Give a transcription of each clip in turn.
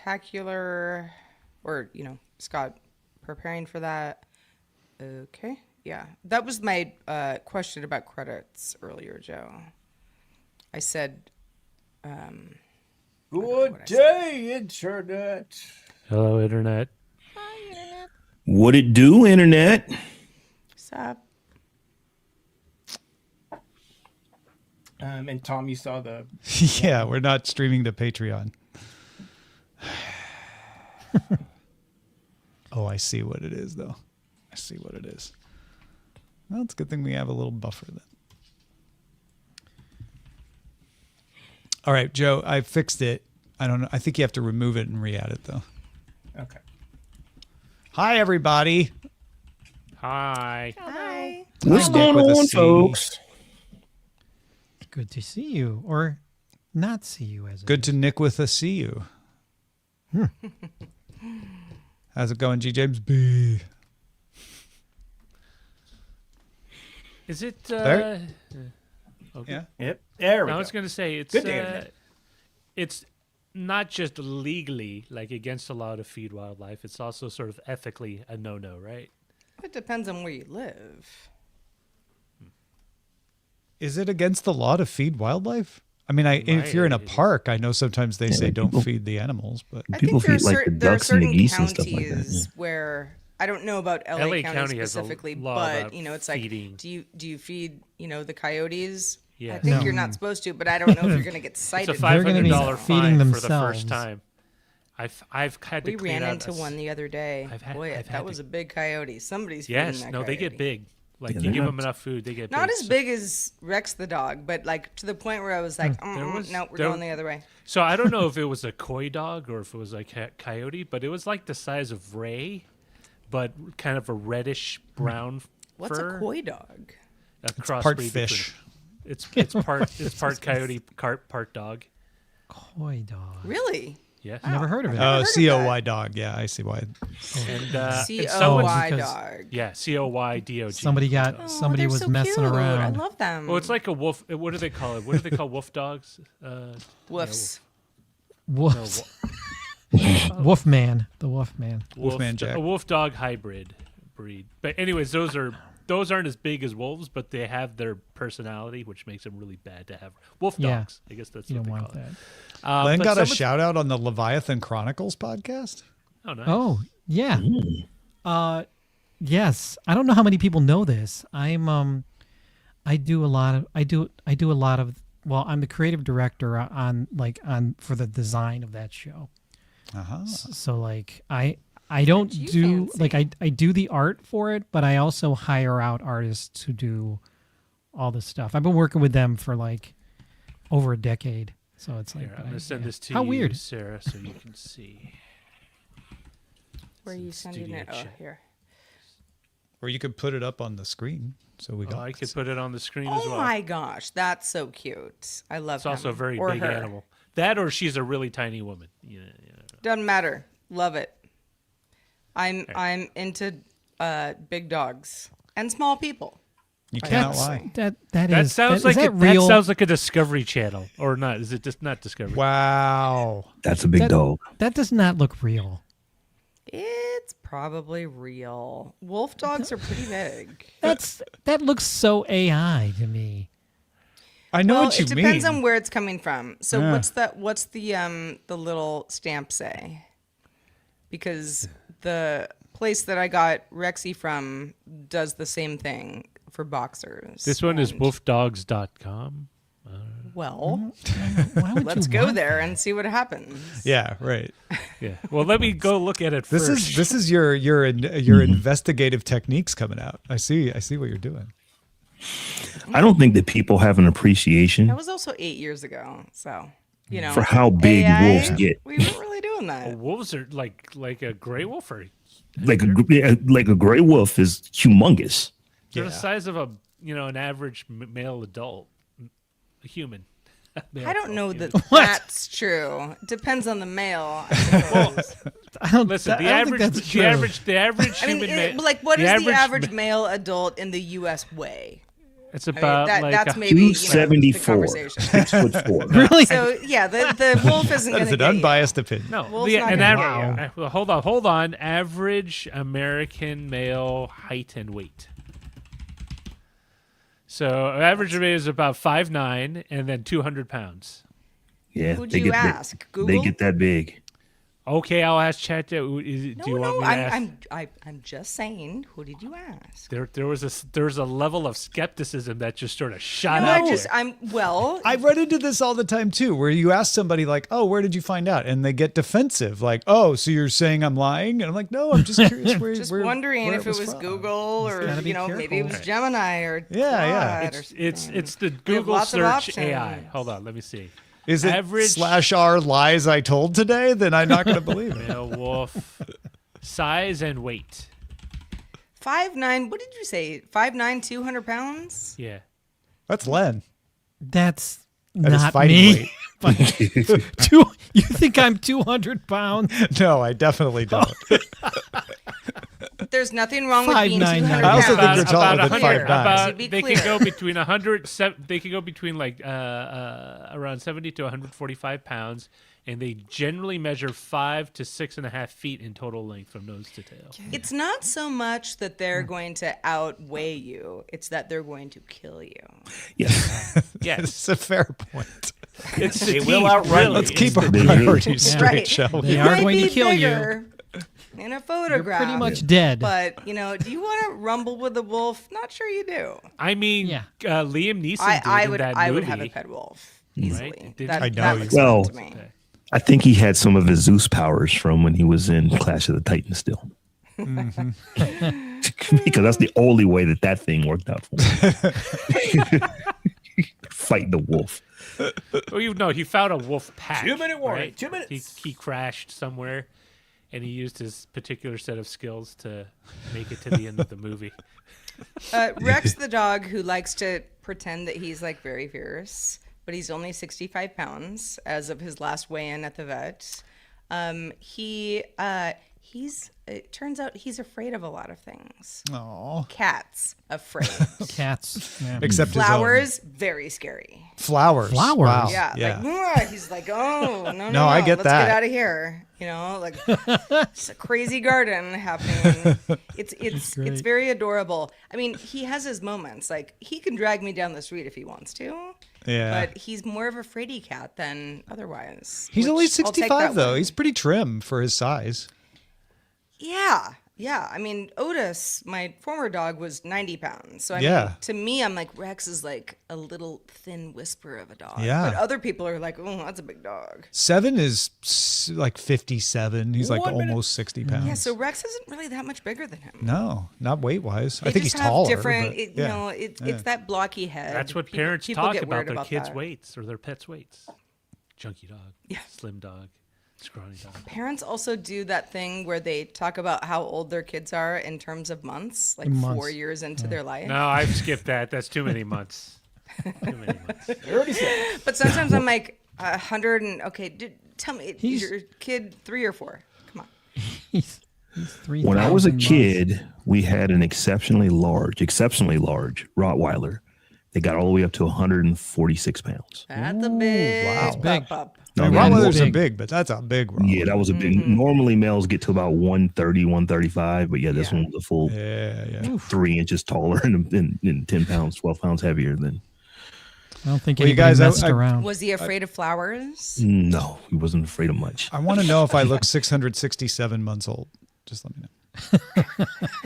spectacular, or, Scott preparing for that. Okay. Yeah. That was my question about credits earlier, Joe. I said, good day, Internet. Hello, Internet. hi, Internet. What it do, Internet? What's up? And Tom, you saw the... Yeah, we're not streaming to Patreon. Oh, I see what it is, though. I see what it is. Well, it's a good thing we have a little buffer then. All right, Joe, I fixed it. I don't know. I think you have to remove it and re-add it, though. Okay. Hi, everybody. Hi. Hi. What's going on, folks? Good to see you, or not see you as Good to Nick with a see you. How's it going, G. James B? Is it? There? Okay. Yeah. Yep. There we go. I was going to say it's Good day, Internet. it's not just legally like against the law to feed wildlife. It's also sort of ethically a no-no, right? It depends on where you live. Is it against the law to feed wildlife? I mean, if you're in a park, I know sometimes they say don't feed the animals, but I People think feed like the there are ducks and the certain geese and stuff like that. counties where I don't know about LA County has a specifically, law but about it's feeding. like, do you feed the coyotes? I Yes. think No. you're not supposed to, but I don't know if you're going to get It's cited. a They're gonna be $500 feeding fine for the themselves. first time. I've had to We clean ran out into one the other day. I've had- Boy, I've had that to- was a big coyote. Somebody's Yes, feeding that no, they get coyote. big. Like Yeah, you they're give not- them enough food, they get Not big. as big as Rex the dog, but like to the point where I was like, no, we're going the other way. So I don't know if it was a coy dog or if it was like a coyote, but it was like the size of Ray, but kind of a reddish brown What's fur. a coy dog? A part crossbreed fish. between- It's part coyote, part dog. Coy dog. Really? Yes. Never heard of it. Oh, heard of COY dog. Yeah, I see why. And COY because- dog. yeah, COYDOG. Somebody got Oh, somebody they're was so messing cute. around. I love them. Well, it's like a wolf. What do they call it? What do they call wolf dogs? Woofs. Wolf. Wolfman. The Wolfman. Wolfman Jack. A wolf dog hybrid breed. But anyways, those aren't as big as wolves, but they have their personality, which makes them really bad to have. Wolf Yeah. dogs. I guess that's You what don't they want call it. that. Len But got a some of- shout out on the Leviathan Chronicles podcast. Oh, nice. Oh, yeah. Yes. I don't know how many people know this. I do a lot of well, I'm the creative director for the design of that show. Uh-huh. So like I don't you do fancy. like I do the art for it, but I also hire out artists to do all the stuff. I've been working with them for like over a decade. So it's like Here, I'm going to send this to How you, weird. Sarah, so you can see. Where are you sending Studio it? Oh, chat. here. Or you could put it up on the screen. So we got I could put it on the screen as Oh well. my gosh, that's so cute. I love It's also a him. very Or big her. animal. That or she's a really tiny woman. Yeah. Doesn't matter. Love it. I'm into big dogs and small people. You cannot That's- lie. That sounds like that real? that sounds like a Discovery Channel or not? Is it just not Discovery? Wow. That's a big dog. That does not look real. It's probably real. Wolf dogs are pretty big. That looks so AI to me. I know Well, what you it mean. depends on where it's coming from. So Yeah. what's the little stamp say? Because the place that I got Rexy from does the same thing for boxers. This one is And, wolfdogs.com. Well, Why would let's you go want there that? and see what happens. Yeah, right. Yeah. Well, let me go look at it This first. is your investigative techniques coming out. I see what you're doing. I don't think that people have an appreciation That was also 8 years ago. So, for how big AI, wolves get. We weren't really doing that. Wolves are like a gray wolf. Or Like a gray wolf is humongous. they're Yeah. the size of an average male adult, a human. I don't know that that's true. It depends on the male. I suppose. I don't, Listen, I don't think that's true. the average I mean, human. what is the average ma- male adult in the U.S. weigh? It's about that's maybe the 274, conversation. 6'4". Really? So yeah, the wolf isn't going That's to an get unbiased opinion. No, Wolf's the, not an gonna aver- get well, hold on. Average American male height and weight. So average male is about 5'9" and then 200 pounds. Yeah, Who'd they you get ask? They Google? get that big. Okay, I'll ask Chat. Do you want me to ask? I'm just saying. Who did you ask? There was a level of skepticism that just sort of shot No, out. I run into this all the time too, where you ask somebody like, "Oh, where did you find out?" and they get defensive, like, "Oh, so you're saying I'm lying?" And I'm like, "No, I'm just curious where." Just where, wondering where if it was from." Google or gotta be maybe it was careful. Gemini or Yeah. Claude or It's something. the We have Google lots of search AI. options. Hold on, let me see. Is it Average- /r lies I told today? Then I'm not going to believe it. Male wolf size and weight. 5'9". What did you say? 5'9", 200 pounds? Yeah. That's Len. That's That is not fighting me. weight. You think I'm 200 pounds? No, I definitely don't. There's nothing wrong with being 5'9", 200 I also pounds. think you're taller than 100, 5'9". To be they clear. can go between 100. They can go between like around 70 to 145 pounds, and they generally measure 5 to 6.5 feet in total length from nose to tail. It's not so much that they're going to outweigh you; it's that they're going to kill you. Yes. Yes, It's a fair point. it's the They will teeth, outrun really. you. Let's keep our the- priorities straight, Right. shall we? They It are might going to be kill you. bigger in a photograph. Pretty much dead. But do you want to rumble with the wolf? Not sure you do. I mean, Yeah. Liam Neeson did I in would that I movie. would have a pet wolf easily. Right? Did That, you? I know that you looks would. fun Well, to me. I think he had some of his Zeus powers from when he was in Clash of the Titans still. Because that's the only way that thing worked out for him. Fight the wolf. Oh, he found a wolf pack. 2-minute warning, right? 2 minutes. He crashed somewhere, and he used his particular set of skills to make it to the end of the movie. Rex the dog, who likes to pretend that he's like very fierce, but he's only 65 pounds as of his last weigh-in at the vet. It turns out he's afraid of a lot of things. Aw. Cats, afraid. Cats. Yeah. Except Flowers, very scary. his own. Flowers. Flowers? Wow. Yeah, Yeah. like "Mwah." He's like, oh no, No, I get let's that. get out of here. Like it's a crazy garden happening. It's great. very adorable. I mean, he has his moments. Like he can drag me down the street if he wants to. Yeah. But he's more of a fraidy cat than otherwise. He's only which I'll take 65 that though. one. He's pretty trim for his size. Yeah. I mean, Otis, my former dog, was 90 pounds. So I Yeah. mean, to me, I'm like, Rex is like a little thin whisper of a dog. Yeah. But other people are like, oh, that's a big dog. 7 is like 57. He's like 1 minute. almost 60 pounds. Yeah, so Rex isn't really that much bigger than him. No, not weight wise. I They think just he's have taller. different, but, it, yeah. it's that blocky head. That's what People- parents people talk get about weird their kids' that. weights or their pets' weights. Junky dog, Yeah. slim dog, scrawny dog. Parents also do that thing where they talk about how old their kids are in terms of months, like In 4 months. years into their life. No, I've skipped that. That's too many months. Too many months. 37. But sometimes I'm like 100 and tell me, He's- is your kid 3 or 4? Come on. He's 3,000 When I was a months. kid, we had an exceptionally large Rottweiler. They got all the way up to 146 pounds. That's a big wow. Big. pup. No, I mean, they had Rottweilers big. are big, but that's a big Rottweiler. Yeah, that was a big. Normally, males get to about 130, 135, but yeah, this Yeah. one was a full Yeah. 3 inches taller and 10 pounds, 12 pounds heavier than. I don't think Well, you anybody guys, messed I- around. Was he afraid of flowers? No, he wasn't afraid of much. I want to know if I look 667 months old. Just let me know.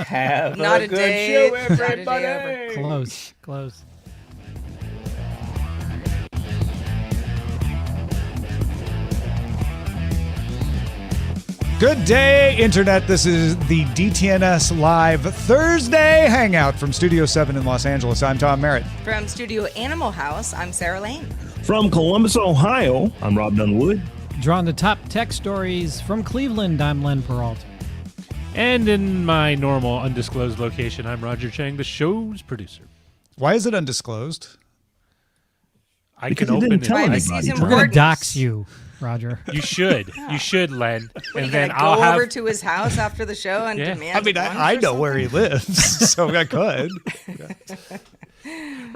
Have Not a a good day, show, not a day everybody. Close. Good day, Internet. This is the DTNS Live Thursday Hangout from Studio 7 in Los Angeles. I'm Tom Merritt. From Studio Animal House, I'm Sarah Lane. From Columbus, Ohio, I'm Robb Dunewood. Drawing the top tech stories from Cleveland, I'm Len Peralta. And in my normal undisclosed location, I'm Roger Chang, the show's producer. Why is it undisclosed? I Because can you open didn't it. tell Privacy anybody. is We're going to Importance. dox you, Roger. You should. You should, Len. Are you And then gonna I'll go have. over to his house after the show and Yeah. demand? I mean, lunch I or know where he something? lives, so I could.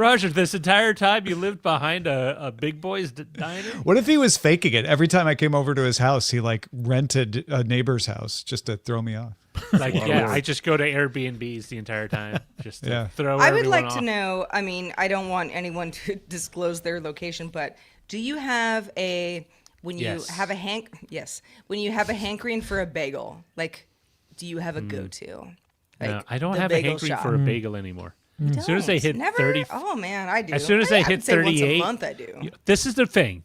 Roger, this entire time you lived behind a big boy's diner? What if he was faking it? Every time I came over to his house, he like rented a neighbor's house just to throw me off. Like, yeah, I just go to Airbnbs the entire time just to throw I would everyone like to off. know, I mean, I don't want anyone to disclose their location, but do you have when you Yes. have a when you have a hankering for a bagel, like, do you have a go-to? Like, No, I don't the have a bagel hankering shop. for a bagel anymore. As soon as I Don't? hit Never? 30, Oh man, I do. as soon as I would hit say 38, once a month I do. This is the thing.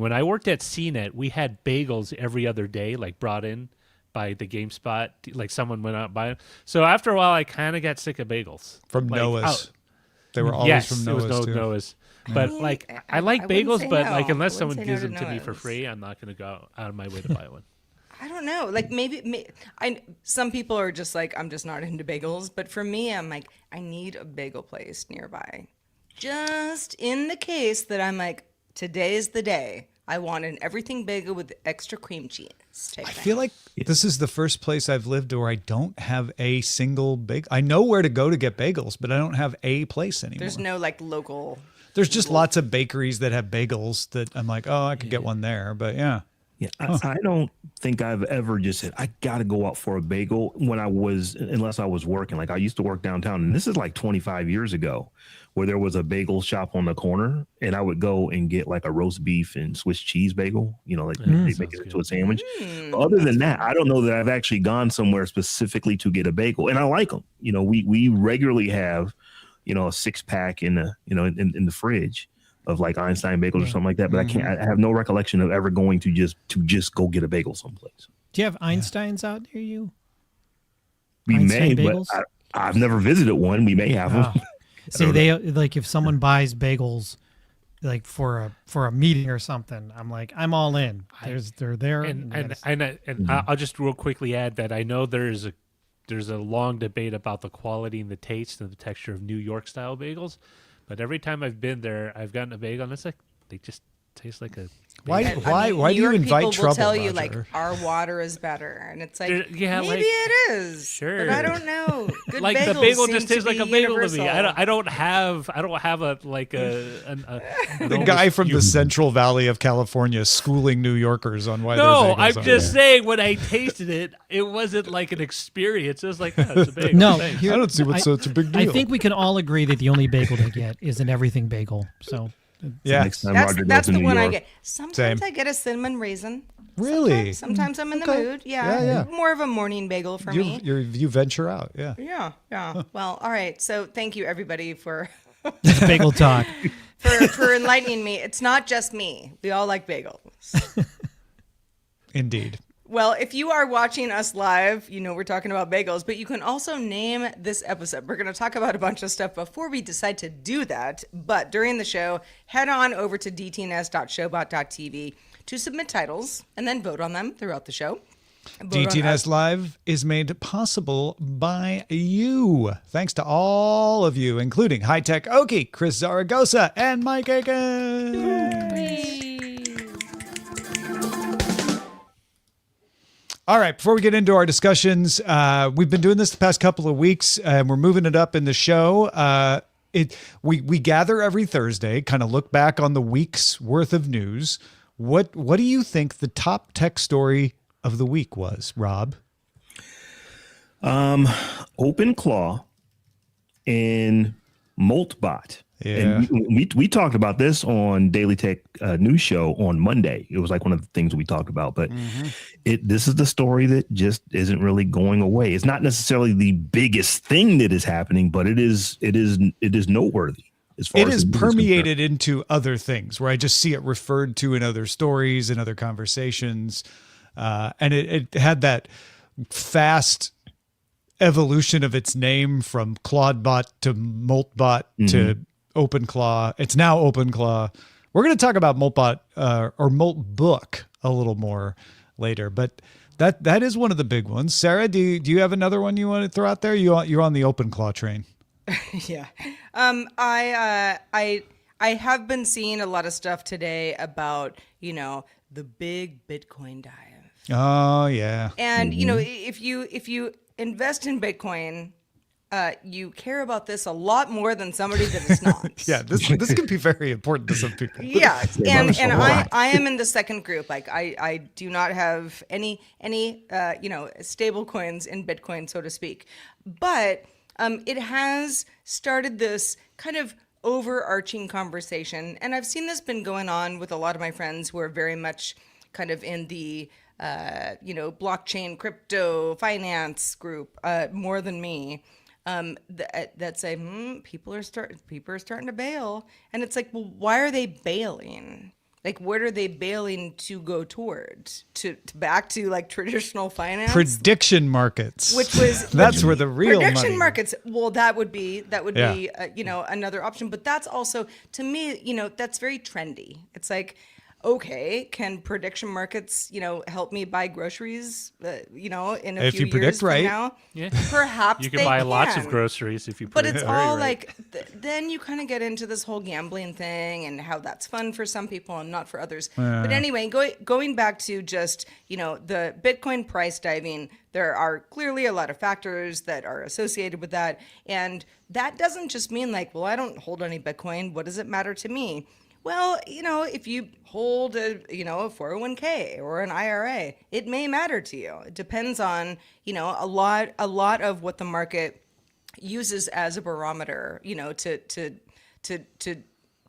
When I worked at CNET, we had bagels every other day, like brought in by the GameSpot. Like someone went out buying. So after a while, I kind of got sick of bagels From Like, Noah's. They were always yes, from it was Noah's too. Noah's. But mean, like, I I like wouldn't bagels, say but no. like, I unless wouldn't someone say no gives to them to me for Noah's. free, I'm not going to go out of my way to buy one. I don't know. Like maybe some people are just like, I'm just not into bagels, but for me, I'm like, I need a bagel place nearby, just in the case that I'm like, today's the day. I want an everything bagel with extra cream cheese. I feel like this is the first place I've lived where I don't have a single bagel. I know where to go to get bagels, but I don't have a place anymore. There's no like local. There's just lots of bakeries that have bagels that I'm like, oh, I could get one there. But yeah. Yeah, I don't think I've ever just said I got to go out for a bagel unless I was working. Like I used to work downtown, and this is like 25 years ago, where there was a bagel shop on the corner, and I would go and get like a roast beef and Swiss cheese bagel. You know, like they make it into a sandwich. Other than that, I don't know that I've actually gone somewhere specifically to get a bagel, and I like them. You know, we regularly have, a 6-pack in the fridge of like Einstein bagels or something like that. But I have no recollection of ever going to just go get a bagel someplace. Do you have Einsteins out near you? We Einstein may, bagels? but I've never visited one. We may have them. See, they like if someone buys bagels like for a meeting or something, I'm like, I'm all in. They're there. And I'll just real quickly add that I know there's a long debate about the quality and the taste and the texture of New York style bagels. But every time I've been there, I've gotten a bagel, and it's like they just taste like a. Why And, do you New York invite people trouble, will tell you Roger? like our water is better, and it's like Yeah, maybe like- it is, Sure. but I don't know. Good Like the bagels bagel seem just to tastes like be a bagel to universal. me. I don't have a like a The guy from the Central Valley of California schooling New Yorkers on why No, their bagels I'm are just good. saying when I tasted it, it wasn't like an experience. It was like, oh, it's a bagel. No, Thanks. here- I don't see what's such a big deal. I think we can all agree that the only bagel to get is an everything bagel. So yeah. Next time That's Roger goes that's to the New one I York. get. Sometimes Same. I get a cinnamon raisin. Really? Sometimes I'm in the Okay. mood. Yeah, Yeah. more of a morning bagel for me. You venture out. Yeah. Yeah. Well, all right. So thank you everybody for it's bagel talk. for enlightening me. It's not just me. We all like bagels. Indeed. Well, if you are watching us live, you know we're talking about bagels, but you can also name this episode. We're going to talk about a bunch of stuff before we decide to do that. But during the show, head on over to dtns.showbot.tv to submit titles and then vote on them throughout the show. Vote on us. DTNS Live is made possible by you. Thanks to all of you, including High Tech Oki, Chris Zaragoza, and Mike Aiken. All right, before we get into our discussions, we've been doing this the past couple of weeks, and we're moving it up in the show. We gather every Thursday, kind of look back on the week's worth of news. What do you think the top tech story of the week was, Rob? OpenClaw and Moltbot. Yeah. And we talked about this on Daily Tech News Show on Monday. It was like one of the things we talked about. But this is the story that just isn't really going away. It's not necessarily the biggest thing that is happening, but it is noteworthy. As far It as is the news is concerned. permeated into other things where I just see it referred to in other stories and other conversations. And it had that fast evolution of its name from Claudebot to Moltbot to OpenClaw. It's now OpenClaw. We're going to talk about Moltbot or Moltbook a little more later, but that is one of the big ones. Sarah, do you have another one you want to throw out there? You're on the OpenClaw train. Yeah. I have been seeing a lot of stuff today about, the big Bitcoin dive. Oh yeah. And, if you invest in Bitcoin, you care about this a lot more than somebody that is not. Yeah, this can be very important to some people. Yeah, Yeah, and that's a lot. I am in the second group. Like I do not have any stable coins in Bitcoin, so to speak. But it has started this kind of overarching conversation, and I've seen this been going on with a lot of my friends who are very much kind of in the blockchain, crypto, finance group more than me. That say people are starting to bail, and it's like, well, why are they bailing? Like, what are they bailing to go toward? To back to like traditional finance, Prediction markets, which was that's where the real prediction money. markets. Well, that would be Yeah. another option, but that's also, to me, that's very trendy. It's like, okay, can prediction markets, help me buy groceries, in a If few you predict years from right. now? Yeah. Perhaps You can they buy lots of can. groceries if you. But put it it's very all right. like, then you kind of get into this whole gambling thing and how that's fun for some people and not for others. But anyway, going back to just, the Bitcoin price diving, there are clearly a lot of factors that are associated with that. And that doesn't just mean like, well, I don't hold any Bitcoin. What does it matter to me? Well, if you hold a 401k or an IRA, it may matter to you. It depends on, a lot of what the market uses as a barometer, to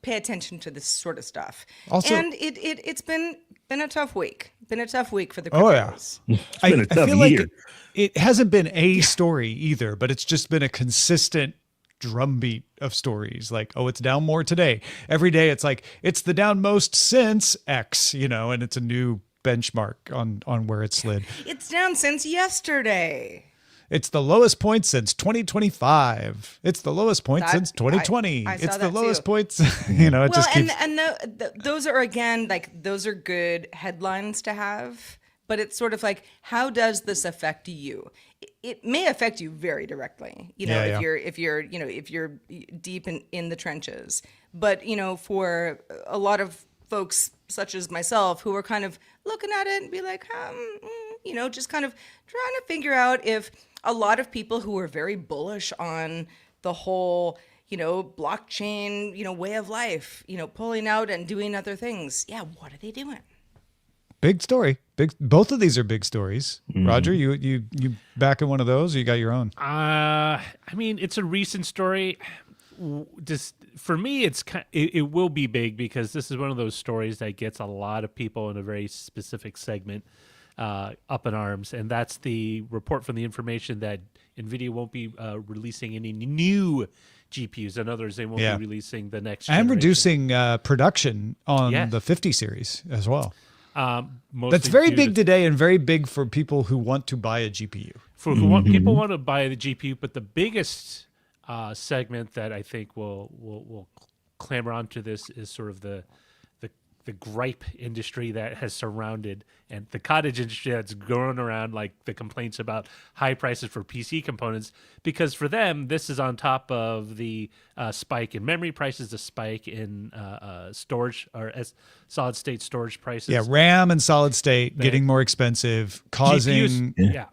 pay attention to this sort of stuff. Also- and it's been a tough week. Been a tough week for the Oh, yeah. cryptos. It's been a tough feel year. like it hasn't been a story either, but it's just been a consistent drumbeat of stories. Like, oh, it's down more today. Every day it's like, it's the down most since X, and it's a new benchmark on where it slid. It's down since yesterday. It's the lowest point since 2025. It's the lowest point That- since 2020. I saw It's the that lowest too. points. It Well, just keeps. and those are, again, like, those are good headlines to have, but it's sort of like, how does this affect you? It may affect you very directly, Yeah, if yeah. if you're deep in the trenches. But for a lot of folks such as myself who are kind of looking at it and be like, just kind of trying to figure out if a lot of people who are very bullish on the whole blockchain, way of life, pulling out and doing other things. Yeah, what are they doing? Big story. Both of these are big stories. Roger, you back in one of those, or you got your own? I mean, it's a recent story. Just for me, it will be big because this is one of those stories that gets a lot of people in a very specific segment up in arms, and that's the report from the information that Nvidia won't be releasing any new GPUs. In others, they won't Yeah. be releasing the next And generation. reducing production on Yes. the 50 series as well. Mostly That's very due big to- today and very big for people who want to buy a GPU. for who want, people want to buy the GPU, but the biggest segment that I think will clamor onto this is sort of the gripe industry that has surrounded, and the cottage industry that's going around, like the complaints about high prices for PC components, because for them this is on top of the spike in memory prices, the spike in storage or solid state storage prices. Yeah, RAM and solid state getting more expensive, causing GPUs, yeah.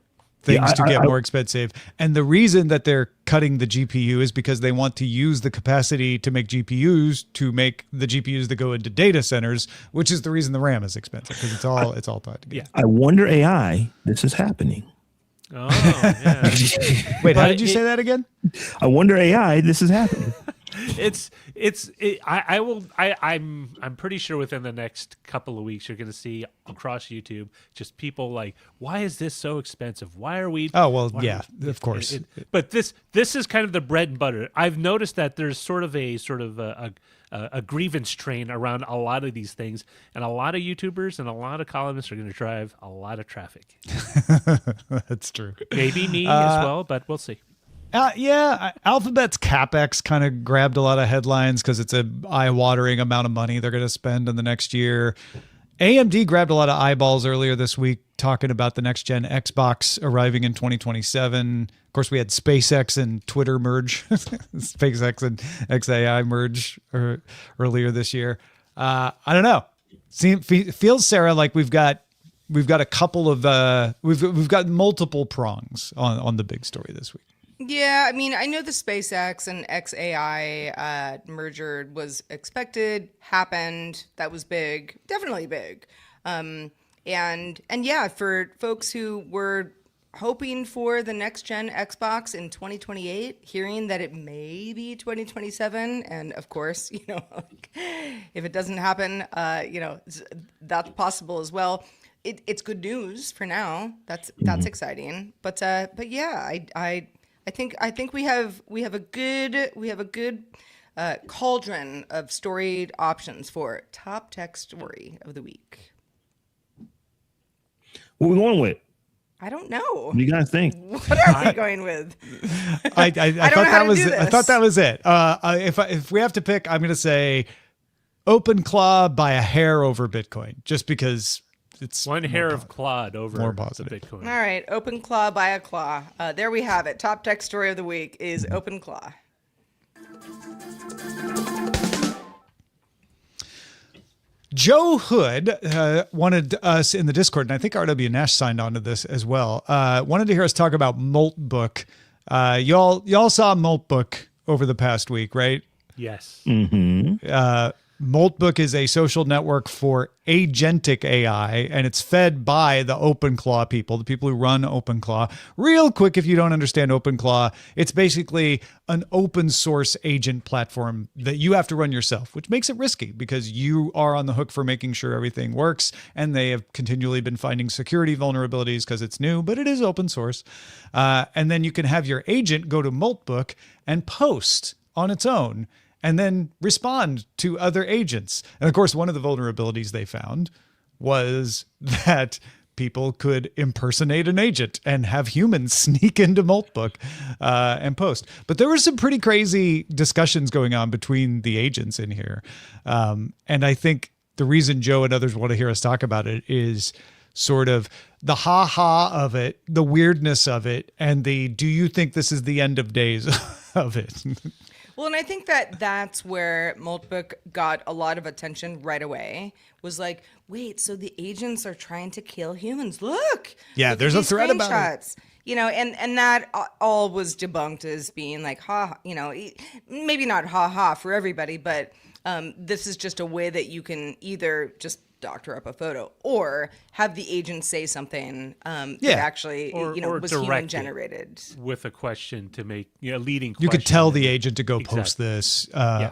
things Yeah, to I- get I- more expensive. And the reason that they're cutting the GPU is because they want to use the capacity to make GPUs to make the GPUs that go into data centers, which is the reason the RAM is expensive, because it's all tied together. I wonder AI, this is happening. Oh, yeah. Wait, how But did you it- say that again? I wonder AI, this is happening. I'm pretty sure within the next couple of weeks you're going to see across YouTube just people like, why is this so expensive? Why are we? Oh, well, why- yeah, of course. But this is kind of the bread and butter. I've noticed that there's sort of a grievance train around a lot of these things, and a lot of YouTubers and a lot of columnists are going to drive a lot of traffic. That's true. Maybe me as well, but we'll see. Alphabet's CapEx kind of grabbed a lot of headlines because it's a eye-watering amount of money they're going to spend in the next year. AMD grabbed a lot of eyeballs earlier this week talking about the next-gen Xbox arriving in 2027. Of course, we had SpaceX and Twitter merge, SpaceX and xAI merge earlier this year. I don't know. Feels, Sarah, like we've got a couple of we've got multiple prongs on the big story this week. Yeah, I mean, I know the SpaceX and xAI merger was expected, happened. That was big, definitely big. And yeah, for folks who were hoping for the next gen Xbox in 2028, hearing that it may be 2027, and of course, like, if it doesn't happen, that's possible as well. It's good news for now. That's exciting. But yeah, I think we have a good cauldron of storied options for top tech story of the week. What we going with? I don't know. What do you guys think? What are we going with? I don't thought know how that to was do it. I this. thought that was it. If we have to pick, I'm going to say OpenClaw by a hair over Bitcoin, just because it's One hair of Claude over more the positive. Bitcoin. All right, OpenClaw by a claw. There we have it. Top tech story of the week is OpenClaw. Joe Hood wanted us in the Discord, and I think RW Nash signed on to this as well. Wanted to hear us talk about Moltbook. Y'all saw Moltbook over the past week, right? Yes. Moltbook is a social network for agentic AI, and it's fed by the OpenClaw people, the people who run OpenClaw. Real quick, if you don't understand OpenClaw, it's basically an open source agent platform that you have to run yourself, which makes it risky because you are on the hook for making sure everything works, and they have continually been finding security vulnerabilities because it's new, but it is open source. And then you can have your agent go to Moltbook and post on its own and then respond to other agents. And of course, one of the vulnerabilities they found was that people could impersonate an agent and have humans sneak into Moltbook and post. But there were some pretty crazy discussions going on between the agents in here. And I think the reason Joe and others want to hear us talk about it is sort of the ha-ha of it, the weirdness of it, and the do you think this is the end of days of it. Well, and I think that that's where Moltbook got a lot of attention right away. Was like, wait, so the agents are trying to kill humans? Look, Yeah, look at there's a these thread about it. screenshots. And that all was debunked as being like, maybe not ha for everybody, but this is just a way that you can either just doctor up a photo or have the agent say something that actually Or was direct human it generated. with a question to make a leading question. You could tell the and- agent to go post Exactly. this,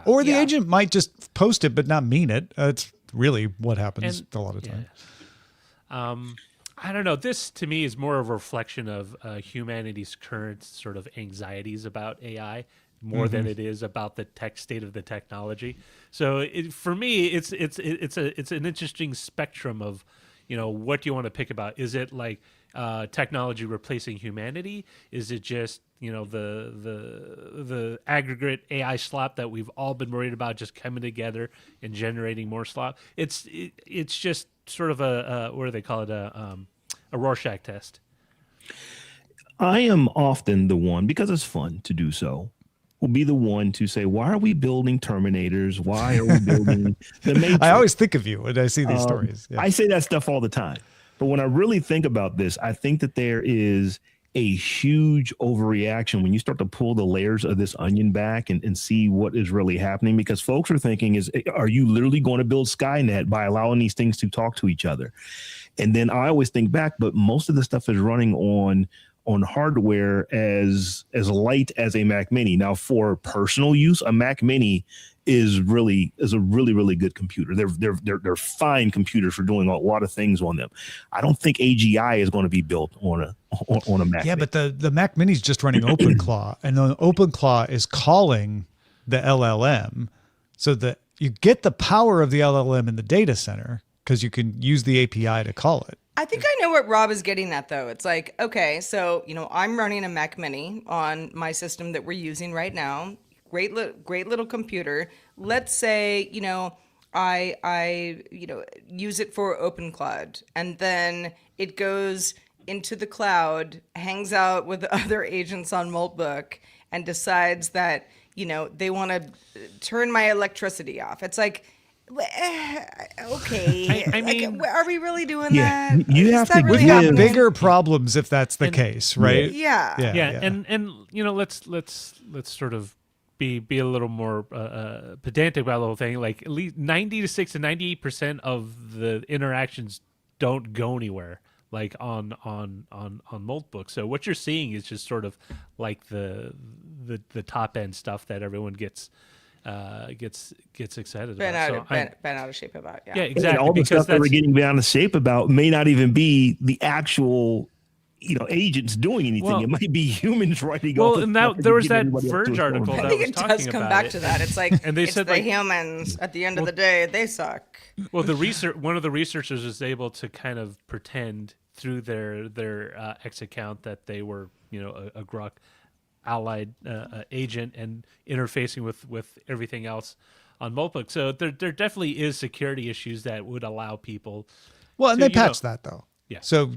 or the Yeah. agent might just post it but not mean it. It's really what happens And- a lot of times. I don't know. This to me is more of a reflection of humanity's current sort of anxieties about AI more than it is about the tech state of the technology. So for me, it's an interesting spectrum of, what do you want to pick about? Is it like technology replacing humanity? Is it just the aggregate AI slop that we've all been worried about just coming together and generating more slop? It's just sort of a what do they call it, a Rorschach test. I am often the one, because it's fun to do so, will be the one to say, why are we building Terminators? Why are we building the Matrix? I always think of you when I see these stories. Yeah. I say that stuff all the time. But when I really think about this, I think that there is a huge overreaction when you start to pull the layers of this onion back and see what is really happening, because folks are thinking are you literally going to build Skynet by allowing these things to talk to each other? And then I always think back, but most of the stuff is running on hardware as light as a Mac Mini. Now, for personal use, a Mac Mini is a really good computer. They're fine computers for doing a lot of things on them. I don't think AGI is going to be built on a Mac. Yeah, Mini. but the Mac Mini is just running OpenClaw, and the OpenClaw is calling the LLM, so that you get the power of the LLM in the data center because you can use the API to call it. I think I know what Rob is getting at, though. It's like, okay, so, I'm running a Mac Mini on my system that we're using right now. Great little computer. Let's say, I use it for OpenCloud, and then it goes into the cloud, hangs out with other agents on Moltbook, and decides that, they want to turn my electricity off. It's like, Okay. I mean- are we really doing Yeah, that? you Is have that to really give- happening? Bigger problems if that's the And- case, right? Yeah. Yeah, and you know, let's sort of be a little more pedantic about the whole thing. Like at least 96 to 98% of the interactions don't go anywhere. Like on Moltbook. So what you're seeing is just sort of like the top end stuff that everyone gets excited about. Been out of shape about. Yeah. Yeah, And exactly. all the Because stuff that we're that's getting down to shape about may not even be the actual, agents doing anything. Well- it might be humans writing all well, the and stuff there was get that everybody up to a Verge storm. article I that think was it does talking come about back it. to that. It's like And they it's said, the like- humans. At the end of the day, they suck. Well, one of the researchers was able to kind of pretend through their X account that they were, a Grok allied agent and interfacing with everything else on Moltbook. So there definitely is security issues that would allow people. Well, and to, they patched that though. Yeah. So,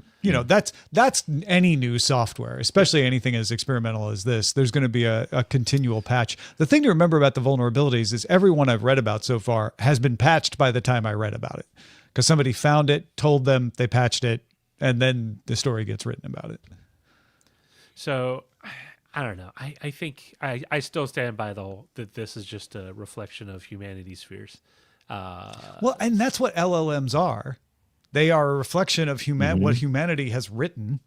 that's any new software, especially anything as experimental as this. There's going to be a continual patch. The thing to remember about the vulnerabilities is everyone I've read about so far has been patched by the time I read about it. Because somebody found it, told them, they patched it, and then the story gets written about it. So I don't know. I think I still stand by that this is just a reflection of humanity's fears. Well, and that's what LLMs are. They are a reflection of what humanity has written.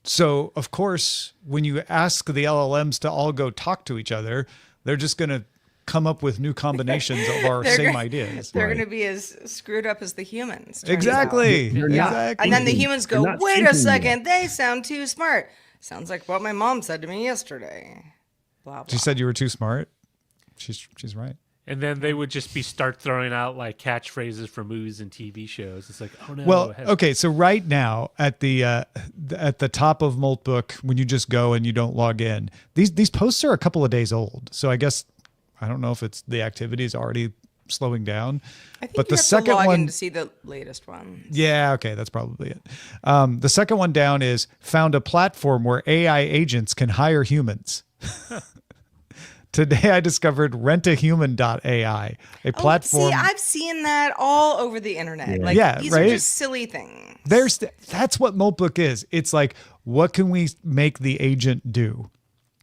So, of course, when you ask the LLMs to all go talk to each other, they're just going to come up with new combinations of our same ideas. They're going to be as screwed up as the humans. turns Exactly. out. They're not Exactly. And then the humans go, They're not wait a thinking second, they sound too smart. Sounds like what my mom said to me yesterday. Blah, blah. She said you were too smart. She's right. And then they would just start throwing out like catchphrases from movies and TV shows. It's like, oh no. Well, it has- okay, so right now at the top of Moltbook, when you just go and you don't log in, these posts are a couple of days old. So I guess I don't know if it's the activity is already slowing down. I think but you the have second to log one in to see the latest one. Yeah, okay, that's probably it. The second one down is found a platform where AI agents can hire humans. Today I discovered rentahuman.ai, a platform. See, I've seen that all over the internet. Like, Yeah, these right? are just silly things. That's what Moltbook is. It's like, what can we make the agent do?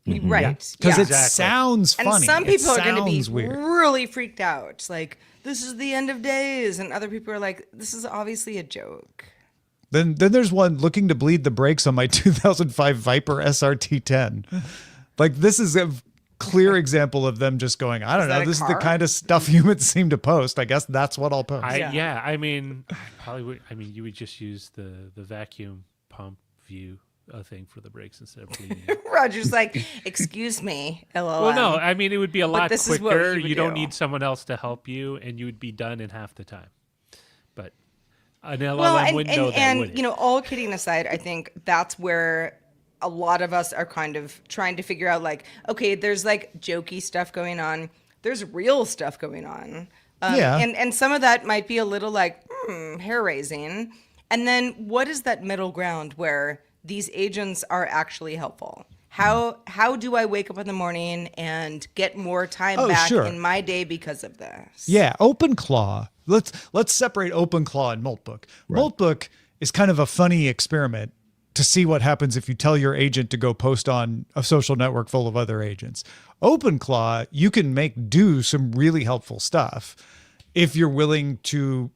Right. Because yeah. it sounds funny. And some people are going to be weird. really freaked out. Like, this is the end of days. And other people are like, this is obviously a joke. Then there's one looking to bleed the brakes on my 2005 Viper SRT10. Like, this is a clear example of them just going, I don't know, that a this is the car? kind of stuff humans seem to post. I guess that's what I'll post. I mean, probably would. I mean, you would just use the vacuum pump view thing for the brakes instead of bleeding. Roger's like, excuse me, LOL. Well, no, I mean, it would be a lot this is what quicker. you would You don't do. need someone else to help you, and you would be done in half the time. But an LLM Well, wouldn't know that, would it? all kidding aside, I think that's where a lot of us are kind of trying to figure out, like, okay, there's like jokey stuff going on. There's real stuff going on. Yeah. And some of that might be a little like hair raising. And then what is that middle ground where these agents are actually helpful? How do I wake up in the morning and get more time back sure. in my day because of this? Yeah, OpenClaw. Let's separate OpenClaw and Moltbook. Moltbook is kind of a funny experiment to see what happens if you tell your agent to go post on a social network full of other agents. OpenClaw, you can do some really helpful stuff if you're willing to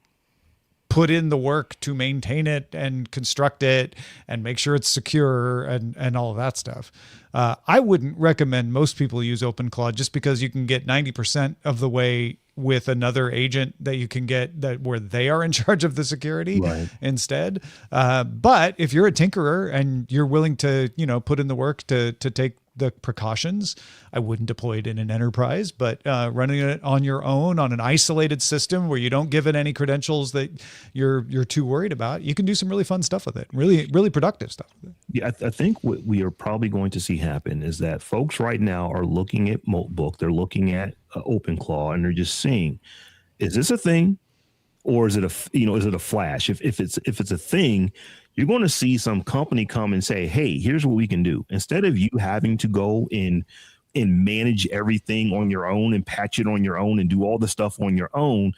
put in the work to maintain it and construct it and make sure it's secure and all of that stuff. I wouldn't recommend most people use OpenClaw just because you can get 90% of the way with another agent that you can get that where they are in charge of the security instead. But if you're a tinkerer and you're willing to, put in the work to take the precautions, I wouldn't deploy it in an enterprise, but running it on your own on an isolated system where you don't give it any credentials that you're too worried about, you can do some really fun stuff with it. Really, really productive stuff with it. Yeah, I think what we are probably going to see happen is that folks right now are looking at Moltbook, they're looking at OpenClaw, and they're just seeing, is this a thing, or is it is it a flash? If it's a thing, you're going to see some company come and say, hey, here's what we can do. Instead of you having to go and manage everything on your own and patch it on your own and do all the stuff on your own,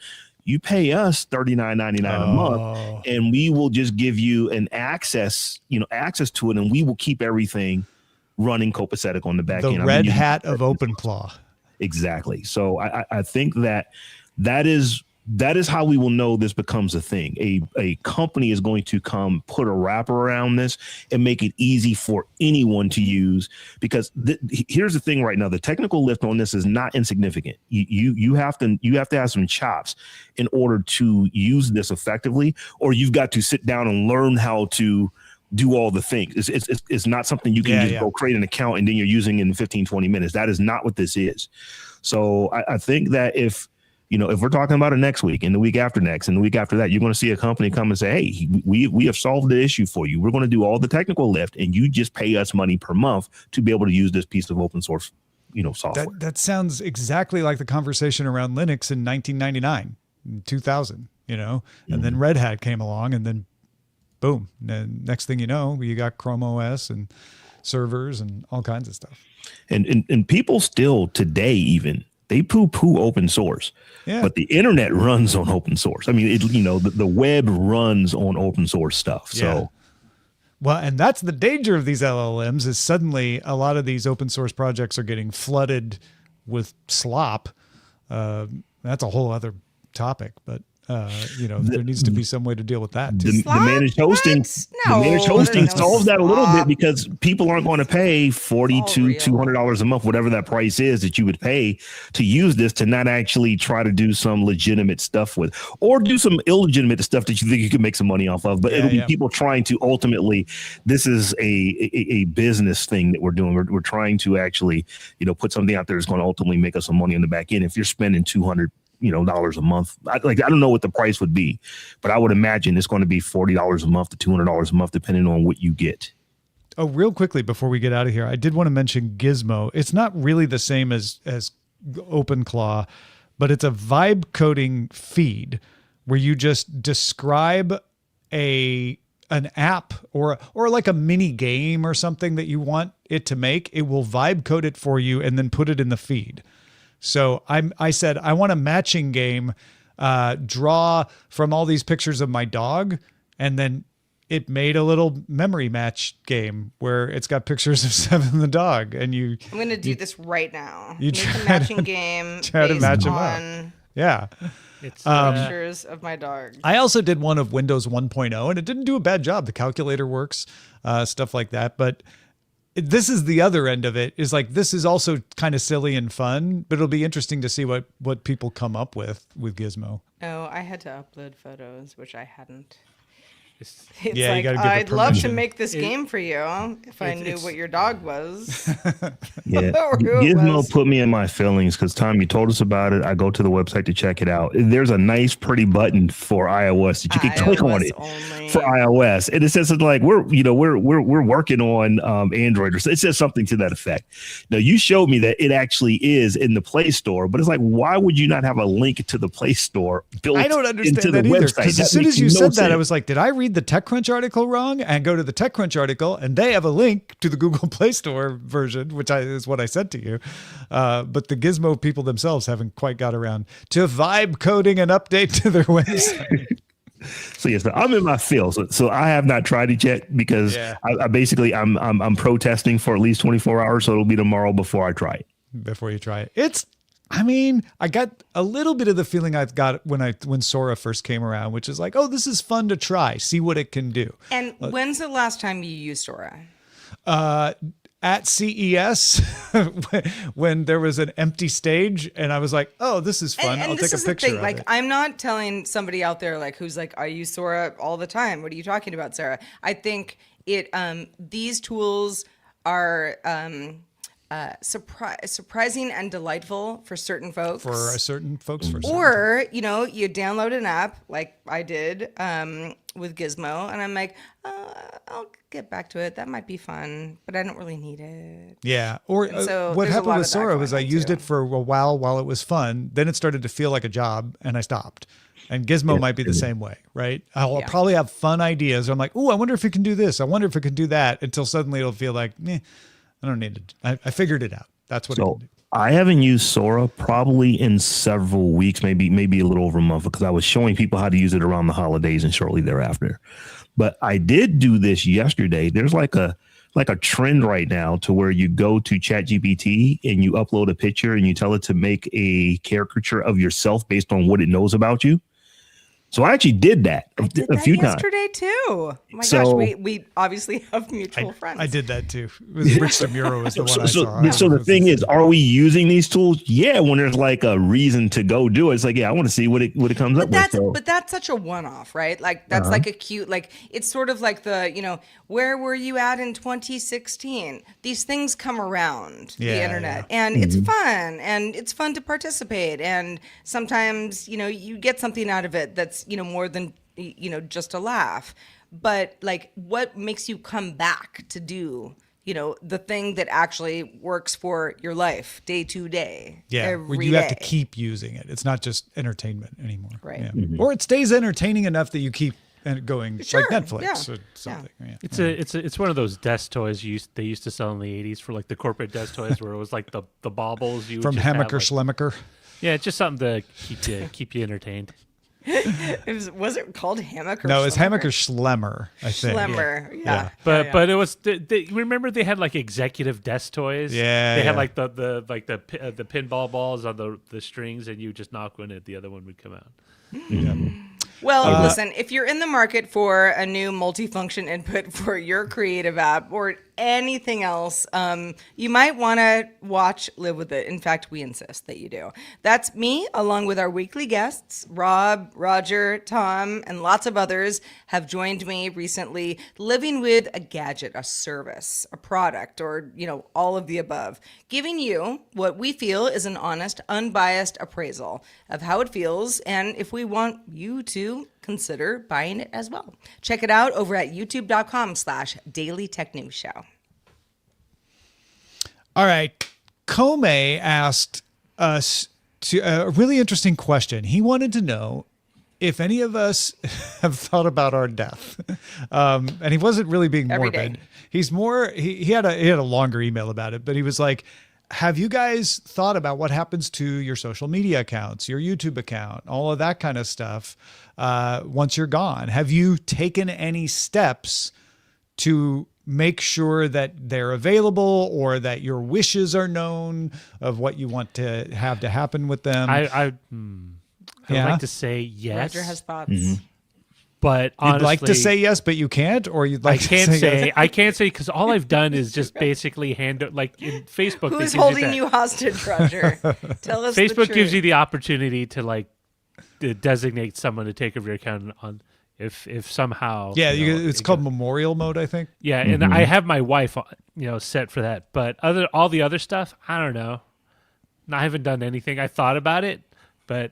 You pay us $39.99 a month, Oh. and we will just give you an access to it, and we will keep everything running copacetic on the back The end. red hat of OpenClaw. Exactly. So I think that is how we will know this becomes a thing. A company is going to come put a wrapper around this and make it easy for anyone to use, because here's the thing right now, the technical lift on this is not insignificant. You have to have some chops in order to use this effectively, or you've got to sit down and learn how to do all the things. It's not something you can go create an account and then you're using in 15, 20 minutes. That is not what this is. So I think that if we're talking about it next week and the week after next and the week after that, you're going to see a company come and say, hey, we have solved the issue for you. We're going to do all the technical lift and you just pay us money per month to be able to use this piece of open source, software. That sounds exactly like the conversation around Linux in 1999, 2000, and then Red Hat came along, and then boom. And next thing you know, you got Chrome OS and servers and all kinds of stuff. And people still today, even they poo-poo open source, but the internet runs on open source. I mean, the web runs on open source stuff. So, well, and that's the danger of these LLMs, is suddenly a lot of these open source projects are getting flooded with slop. That's a whole other topic, but there needs to be some way to deal with that too. The managed hosting, solves that a little bit, because people aren't going to pay $40 to $200 a month, whatever that price is that you would pay to use this, to not actually try to do some legitimate stuff with, or do some illegitimate stuff that you think you can make some money off of. But it'll be people trying to ultimately, this is a business thing that we're doing. We're trying to actually, put something out there that's going to ultimately make us some money on the back end. If you're spending $200 dollars a month, I don't know what the price would be, but I would imagine it's going to be $40 a month to $200 a month, depending on what you get. Oh, real quickly before we get out of here, I did want to mention Gizmo. It's not really the same as OpenClaw, but it's a vibe coding feed where you just describe an app or like a mini game or something that you want it to make. It will vibe code it for you and then put it in the feed. So I said, I want a matching game, draw from all these pictures of my dog. And then it made a little memory match game where it's got pictures of Seven the dog. And I'm going to do this right now. You make a matching game try to match them on up. Yeah. It's pictures of my dog. I also did one of Windows 1.0 and it didn't do a bad job. The calculator works, stuff like that. But this is the other end of it, is like, this is also kind of silly and fun, but it'll be interesting to see what people come up with Gizmo. Oh, I had to upload photos, which I hadn't. It's Yeah, you like, gotta give the I'd love to permission. make this game for you if I knew what your dog was. Yeah, Or who it Gizmo was. put me in my feelings, because Tom, you told us about it. I go to the website to check it out. There's a nice, pretty button for iOS that you can click on it only. for iOS, and it says like we're working on Android, or it says something to that effect. Now, you showed me that it actually is in the Play Store, but it's like, why would you not have a link to the Play Store built I don't into understand the that either, website? because That as soon makes as you no said that, I sense. was like, did I read the TechCrunch article wrong? And go to the TechCrunch article, and they have a link to the Google Play Store version, which is what I said to you. But the Gizmo people themselves haven't quite got around to vibe coding an update to their website. So yes, I'm in my field. So I have not tried it yet, because I basically I'm protesting for at least 24 hours. So it'll be tomorrow before I try it. Before you try it. I got a little bit of the feeling I've got when Sora first came around, which is like, oh, this is fun to try, see what it can do. And when's the last time you used Sora? At CES, when there was an empty stage, and I was like, oh, this is fun. And I'll this take a is the picture thing. of Like, it. I'm not telling somebody out there who's like, I use Sora all the time. What are you talking about, Sarah? I think these tools are surprising and delightful for certain folks. For certain folks. Or, you download an app like I did with Gizmo, and I'm like, I'll get back to it. That might be fun, but I don't really need it. Yeah. Or And so what there's a happened lot with of that Sora was I going on, used too. it for a while it was fun. Then it started to feel like a job, and I stopped. And Gizmo might be the same way, right? I'll probably have fun ideas. I'm like, oh, I wonder if it can do this. I wonder if it can do that. Until suddenly it'll feel like, I don't need it. I figured it out. That's what it can do. I haven't used Sora probably in several weeks, maybe a little over a month, because I was showing people how to use it around the holidays and shortly thereafter. But I did do this yesterday. There's like a trend right now to where you go to ChatGPT and you upload a picture and you tell it to make a caricature of yourself based on what it knows about you. So I actually did that I did a that few times. yesterday too. Oh my So- gosh, we obviously have mutual friends. I did that too. Rich DeMuro was the one I saw. So the thing is, are we using these tools? Yeah, when there's like a reason to go do it, it's like, yeah, I want to see what it comes up with. So, But that's such a one-off, right? Like that's like a cute, like it's sort of like the, where were you at in 2016? These things come around the Yeah, internet, and it's fun, and it's fun to participate, and sometimes you get something out of it that's more than just a laugh. But like, what makes you come back to do the thing that actually works for your life day to day? Yeah, where you have to keep using it. It's not just entertainment anymore. Right. Yeah. Or it stays entertaining enough that you keep going, Sure, like Netflix yeah, or something. Yeah. It's one of those desk toys they used to sell in the 80s for like the corporate desk toys where it was like the baubles you would From just have, Hammaker like- Schlemmacher. Yeah, it's just something to keep you entertained. Was it called hammock? Or No, it's Schlemmer? Hammaker Schlemmer, I think. Schlemmer, yeah. But it was they remember they had like executive desk toys. Yeah, they yeah. had like the pinball balls on the strings, and you just knock one, and the other one would come out. Well, listen, if you're in the market for a new multifunction input for your creative app or anything else, you might want to watch Live With It. In fact, we insist that you do. That's me, along with our weekly guests, Rob, Roger, Tom, and lots of others have joined me recently, living with a gadget, a service, a product, or, all of the above, giving you what we feel is an honest, unbiased appraisal of how it feels and if we want you to consider buying it as well. Check it out over at youtube.com/Daily Tech News Show. All right. Komei asked us a really interesting question. He wanted to know if any of us have thought about our death. And he wasn't really being Every morbid. day. He's more, he had a longer email about it, but he was like, have you guys thought about what happens to your social media accounts, your YouTube account, all of that kind of stuff once you're gone? Have you taken any steps to make sure that they're available or that your wishes are known of what you want to have to happen with them? I would like to say yes. Roger has thoughts. But You'd honestly, like to say yes, but you can't, or you'd like I can't to say yes? I can't say because all I've done is just basically like in Facebook. Who's they holding gives you hostage, Roger? Tell us. Facebook the gives truth. you the opportunity to like designate someone to take over your account on if somehow. Yeah, you know, it's called memorial mode, I think. Yeah, and I have my wife, set for that. But all the other stuff, I don't know. I haven't done anything. I thought about it, but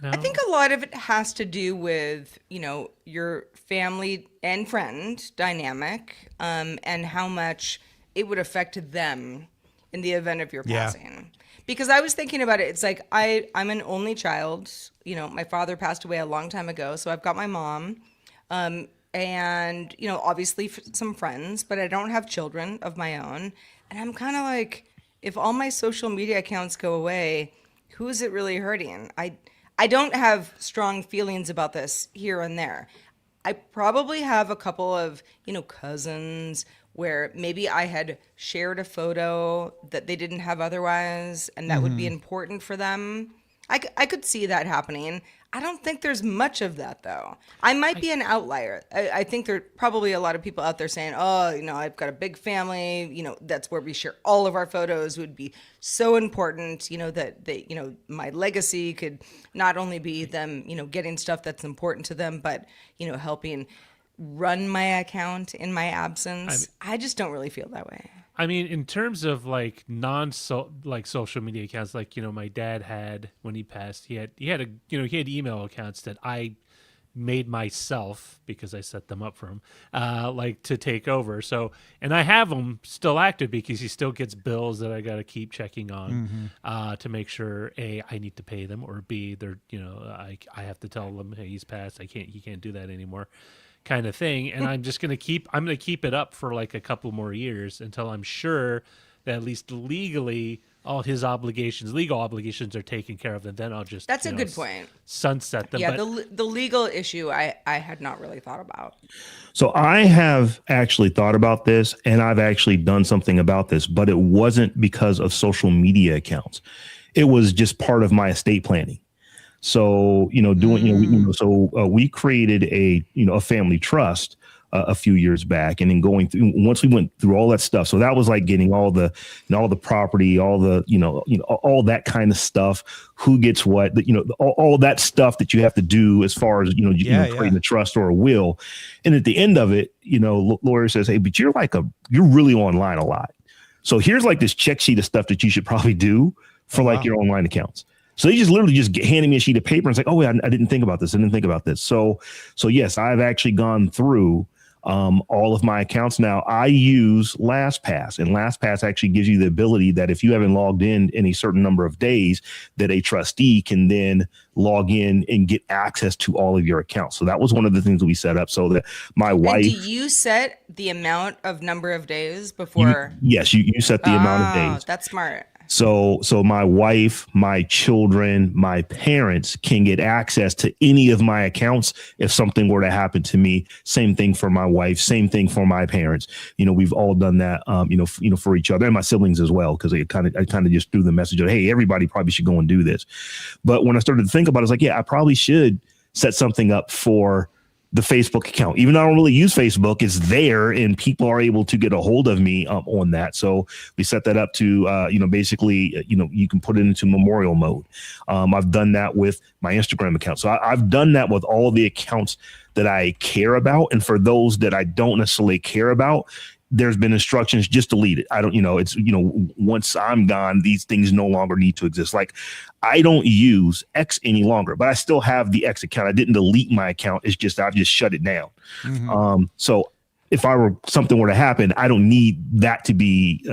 I think a lot of it has to do with, your family and friend dynamic, and how much it would affect them in the event of your passing. Because I was thinking about it, it's like I'm an only child. My father passed away a long time ago, so I've got my mom, and obviously some friends, but I don't have children of my own. And I'm kind of like, if all my social media accounts go away, who is it really hurting? I don't have strong feelings about this here and there. I probably have a couple of, cousins where maybe I had shared a photo that they didn't have otherwise, and that would be important for them. I could see that happening. I don't think there's much of that, though. I might be an outlier. I think there are probably a lot of people out there saying, oh, I've got a big family, that's where we share all of our photos. It would be so important, that my legacy could not only be them, getting stuff that's important to them, but, helping run my account in my absence. I just don't really feel that way. I mean, in terms of like social media accounts, like my dad had when he passed, he had email accounts that I made myself because I set them up for him, to take over. So, and I have them still active because he still gets bills that I got to keep checking on to make sure A, I need to pay them, or B, they're I have to tell them, hey, he's passed. He can't do that anymore. Kind of thing, and I'm going to keep it up for like a couple more years until I'm sure that at least legally all his legal obligations are taken care of, and then I'll just That's a good point. sunset them. Yeah, But the legal issue I had not really thought about. So I have actually thought about this, and I've actually done something about this, but it wasn't because of social media accounts. It was just part of my estate planning. So, we created a family trust a few years back, and then once we went through all that stuff. So that was like getting all the property, all the, all that kind of stuff, who gets what, all that stuff that you have to do as far as, creating a trust or a will. And at the end of it, lawyer says, hey, but you're really online a lot. So here's like this check sheet of stuff that you should probably do for your online accounts. So they just literally handed me a sheet of paper and it's like, oh, wait, I didn't think about this. I didn't think about this. So yes, I've actually gone through all of my accounts now. I use LastPass, and LastPass actually gives you the ability that if you haven't logged in a certain number of days, that a trustee can then log in and get access to all of your accounts. So that was one of the things that we set up so that my wife. And do you set the amount of number of days before? Yes, you set the amount of days. That's smart. So my wife, my children, my parents can get access to any of my accounts if something were to happen to me. Same thing for my wife, same thing for my parents. We've all done that, for each other and my siblings as well, because I kind of just threw the message of, hey, everybody probably should go and do this. But when I started to think about it, I was like, yeah, I probably should set something up for the Facebook account. Even though I don't really use Facebook, it's there and people are able to get a hold of me on that. So we set that up to, basically, you can put it into memorial mode. I've done that with my Instagram account. So I've done that with all the accounts that I care about. And for those that I don't necessarily care about, there's been instructions, just delete it. I don't, it's, once I'm gone, these things no longer need to exist. Like I don't use X any longer, but I still have the X account. I didn't delete my account. It's just, I've just shut it down. Mm-hmm. So if something were to happen, I don't need that to be,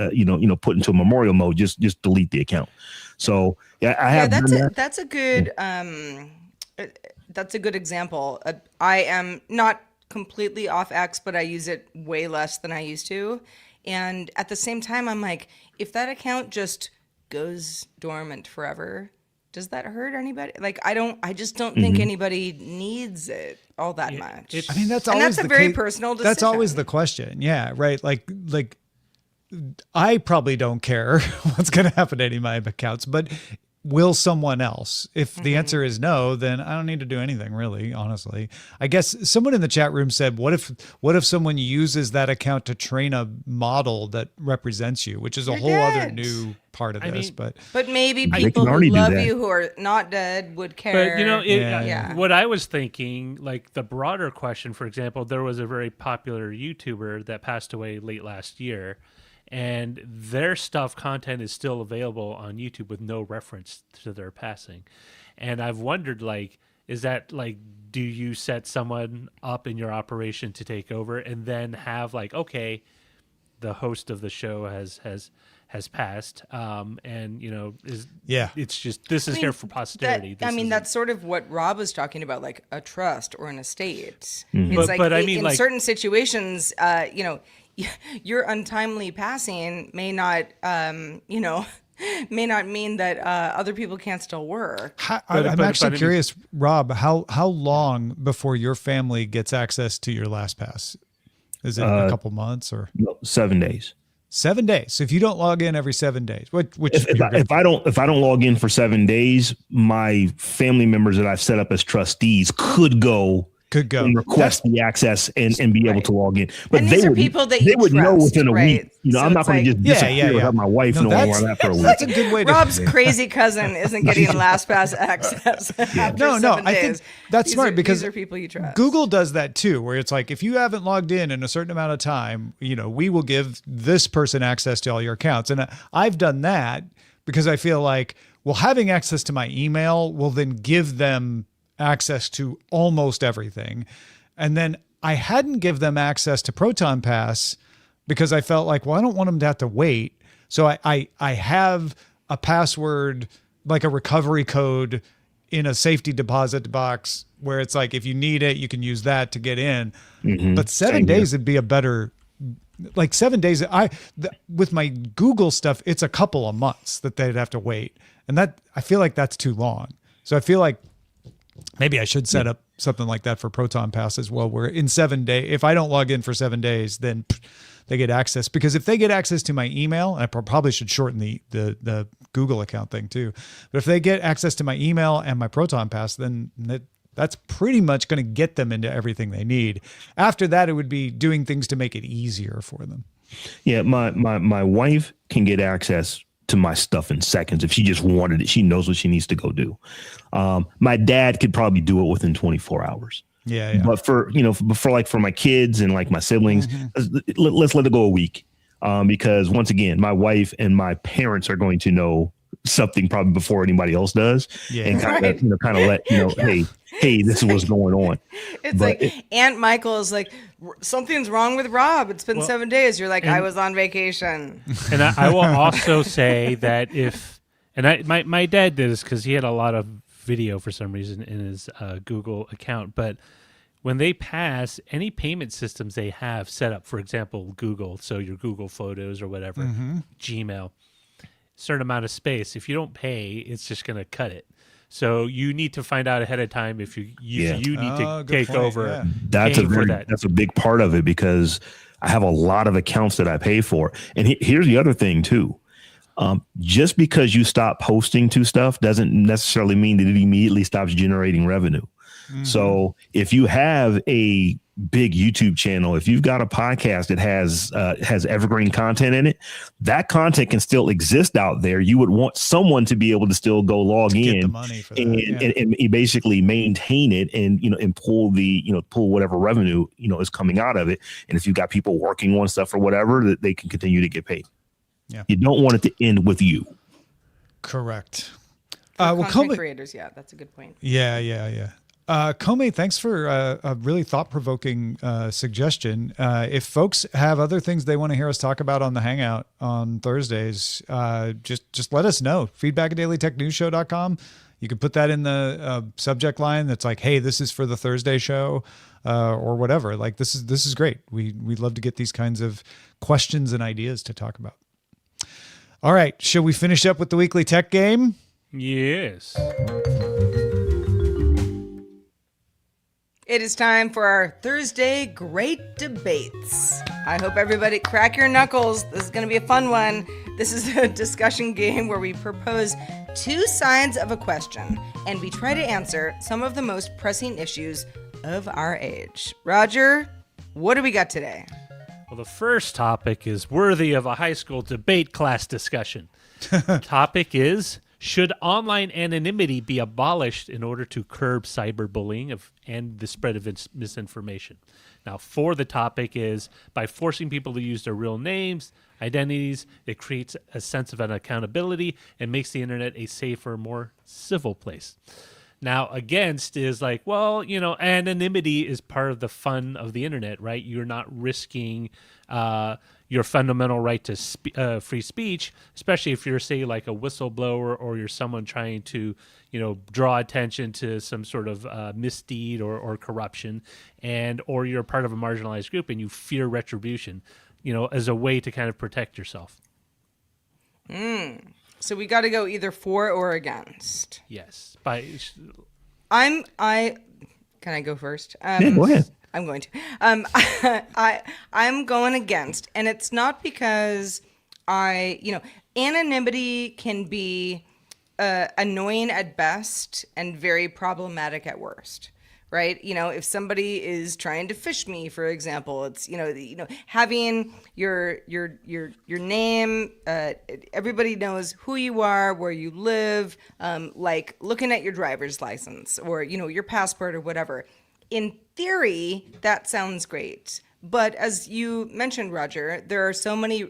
put into a memorial mode. Just delete the account. So yeah, I have. That's a good, that's a good example. I am not completely off X, but I use it way less than I used to. And at the same time, I'm like, if that account just goes dormant forever, does that hurt anybody? Like, I just don't think anybody needs it all that much. That's a very personal decision. That's always the question. Yeah. Right. Like I probably don't care what's going to happen to any of my accounts, but will someone else? If the answer is no, then I don't need to do anything really, honestly. I guess someone in the chat room said, what if someone uses that account to train a model that represents you, which is a whole other new part of this. But maybe people who love you who are not dead would care. But what I was thinking, like the broader question, for example, there was a very popular YouTuber that passed away late last year, and their content is still available on YouTube with no reference to their passing. And I've wondered, like, is that like, do you set someone up in your operation to take over and then have like, okay, the host of the show has passed, and it's just, this is here for posterity. That's sort of what Robb was talking about, like a trust or an estate. Mm-hmm. It's in certain situations, your untimely passing may not mean that other people can't still work. I'm actually curious, Robb, how long before your family gets access to your LastPass? Is it a couple months or? No, 7 days. 7 days. So if you don't log in every 7 days, if I don't log in for 7 days, my family members that I've set up as trustees could go and request the access and be able to log in. But and these are people that they would know within a right? week. I'm not going to just disappear without my wife knowing where I'm at for a week. That's a good way to. Rob's crazy cousin isn't getting LastPass access. After 7 days. I think that's smart because these are people you trust. Google does that too, where it's like, if you haven't logged in a certain amount of time, we will give this person access to all your accounts. And I've done that because I feel like, well, having access to my email will then give them access to almost everything. And then I hadn't give them access to Proton Pass because I felt like, well, I don't want them to have to wait. So I have a password, like a recovery code in a safety deposit box where it's like, if you need it, you can use that to get in. Mm-hmm. But 7 days would be a better like 7 days. With my Google stuff, it's a couple of months that they'd have to wait, and that I feel like that's too long. So I feel like maybe I should set up something like that for Proton Pass as well, where in 7 days, if I don't log in for 7 days, then they get access. Because if they get access to my email, and I probably should shorten the Google account thing too, but if they get access to my email and my Proton Pass, then that's pretty much going to get them into everything they need. After that, it would be doing things to make it easier for them. Yeah, my wife can get access to my stuff in seconds if she just wanted it. She knows what she needs to go do. My dad could probably do it within 24 hours. Yeah. But for my kids and like my siblings, let's let it go a week. Because once again, my wife and my parents are going to know something probably before anybody else does, and kind of let hey, this is what's going on. It's Aunt Michael is like, something's wrong with Rob. It's been 7 days. You're like, I was on vacation. And I will also say that my dad did this because he had a lot of video for some reason in his Google account, but when they pass any payment systems they have set up, for example, Google, so your Google Photos or whatever, Gmail, certain amount of space, if you don't pay, it's just going to cut it. So you need to find out ahead of time if you need to take over. Yeah. That's a big part of it, because I have a lot of accounts that I pay for. And here's the other thing too. Just because you stop posting to stuff doesn't necessarily mean that it immediately stops generating revenue. So if you have a big YouTube channel, if you've got a podcast that has evergreen content in it, that content can still exist out there. You would want someone to be able to still go log in the money for that, and basically maintain it and pull whatever revenue is coming out of it. And if you've got people working on stuff or whatever, that they can continue to get paid. Yeah. You don't want it to end with you. Correct. Content creators, that's a good point. Yeah. Komei, thanks for a really thought-provoking suggestion. If folks have other things they want to hear us talk about on the Hangout on Thursdays, just let us know. feedback@dailytechnewsshow.com. You can put that in the subject line that's like, hey, this is for the Thursday show, or whatever. Like, this is great. We love to get these kinds of questions and ideas to talk about. All right, shall we finish up with the weekly tech game? Yes. It is time for our Thursday Great Debates. I hope everybody crack your knuckles. This is going to be a fun one. This is a discussion game where we propose two sides of a question, and we try to answer some of the most pressing issues of our age. Roger, what do we got today? Well, the first topic is worthy of a high school debate class discussion. The topic is, should online anonymity be abolished in order to curb cyberbullying and the spread of misinformation? Now, for the topic is, by forcing people to use their real names, identities, it creates a sense of an accountability and makes the internet a safer, more civil place. Now, against is like, well, anonymity is part of the fun of the internet, right? You're not risking your fundamental right to free speech, especially if you're, say, like a whistleblower, or you're someone trying to, draw attention to some sort of misdeed or corruption, or you're part of a marginalized group and you fear retribution, as a way to kind of protect yourself. So we got to go either for or against. Yes. Can I go first? Yeah, go ahead. I'm going to. I'm going against, and it's not because anonymity can be annoying at best and very problematic at worst, right? If somebody is trying to phish me, for example, it's having your name, everybody knows who you are, where you live, like looking at your driver's license or your passport or whatever. In theory, that sounds great. But as you mentioned, Roger, there are so many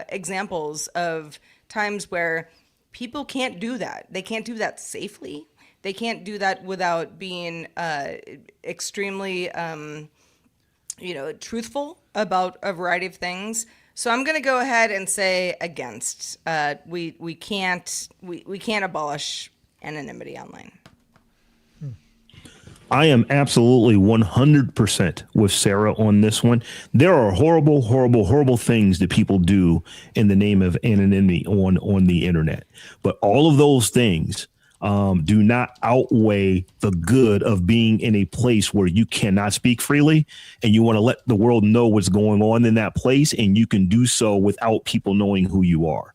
examples of times where people can't do that. They can't do that safely. They can't do that without being extremely, truthful about a variety of things. So I'm going to go ahead and say against. We can't abolish anonymity online. I am absolutely 100% with Sarah on this one. There are horrible, horrible, horrible things that people do in the name of anonymity on the internet. But all of those things do not outweigh the good of being in a place where you cannot speak freely and you want to let the world know what's going on in that place, and you can do so without people knowing who you are.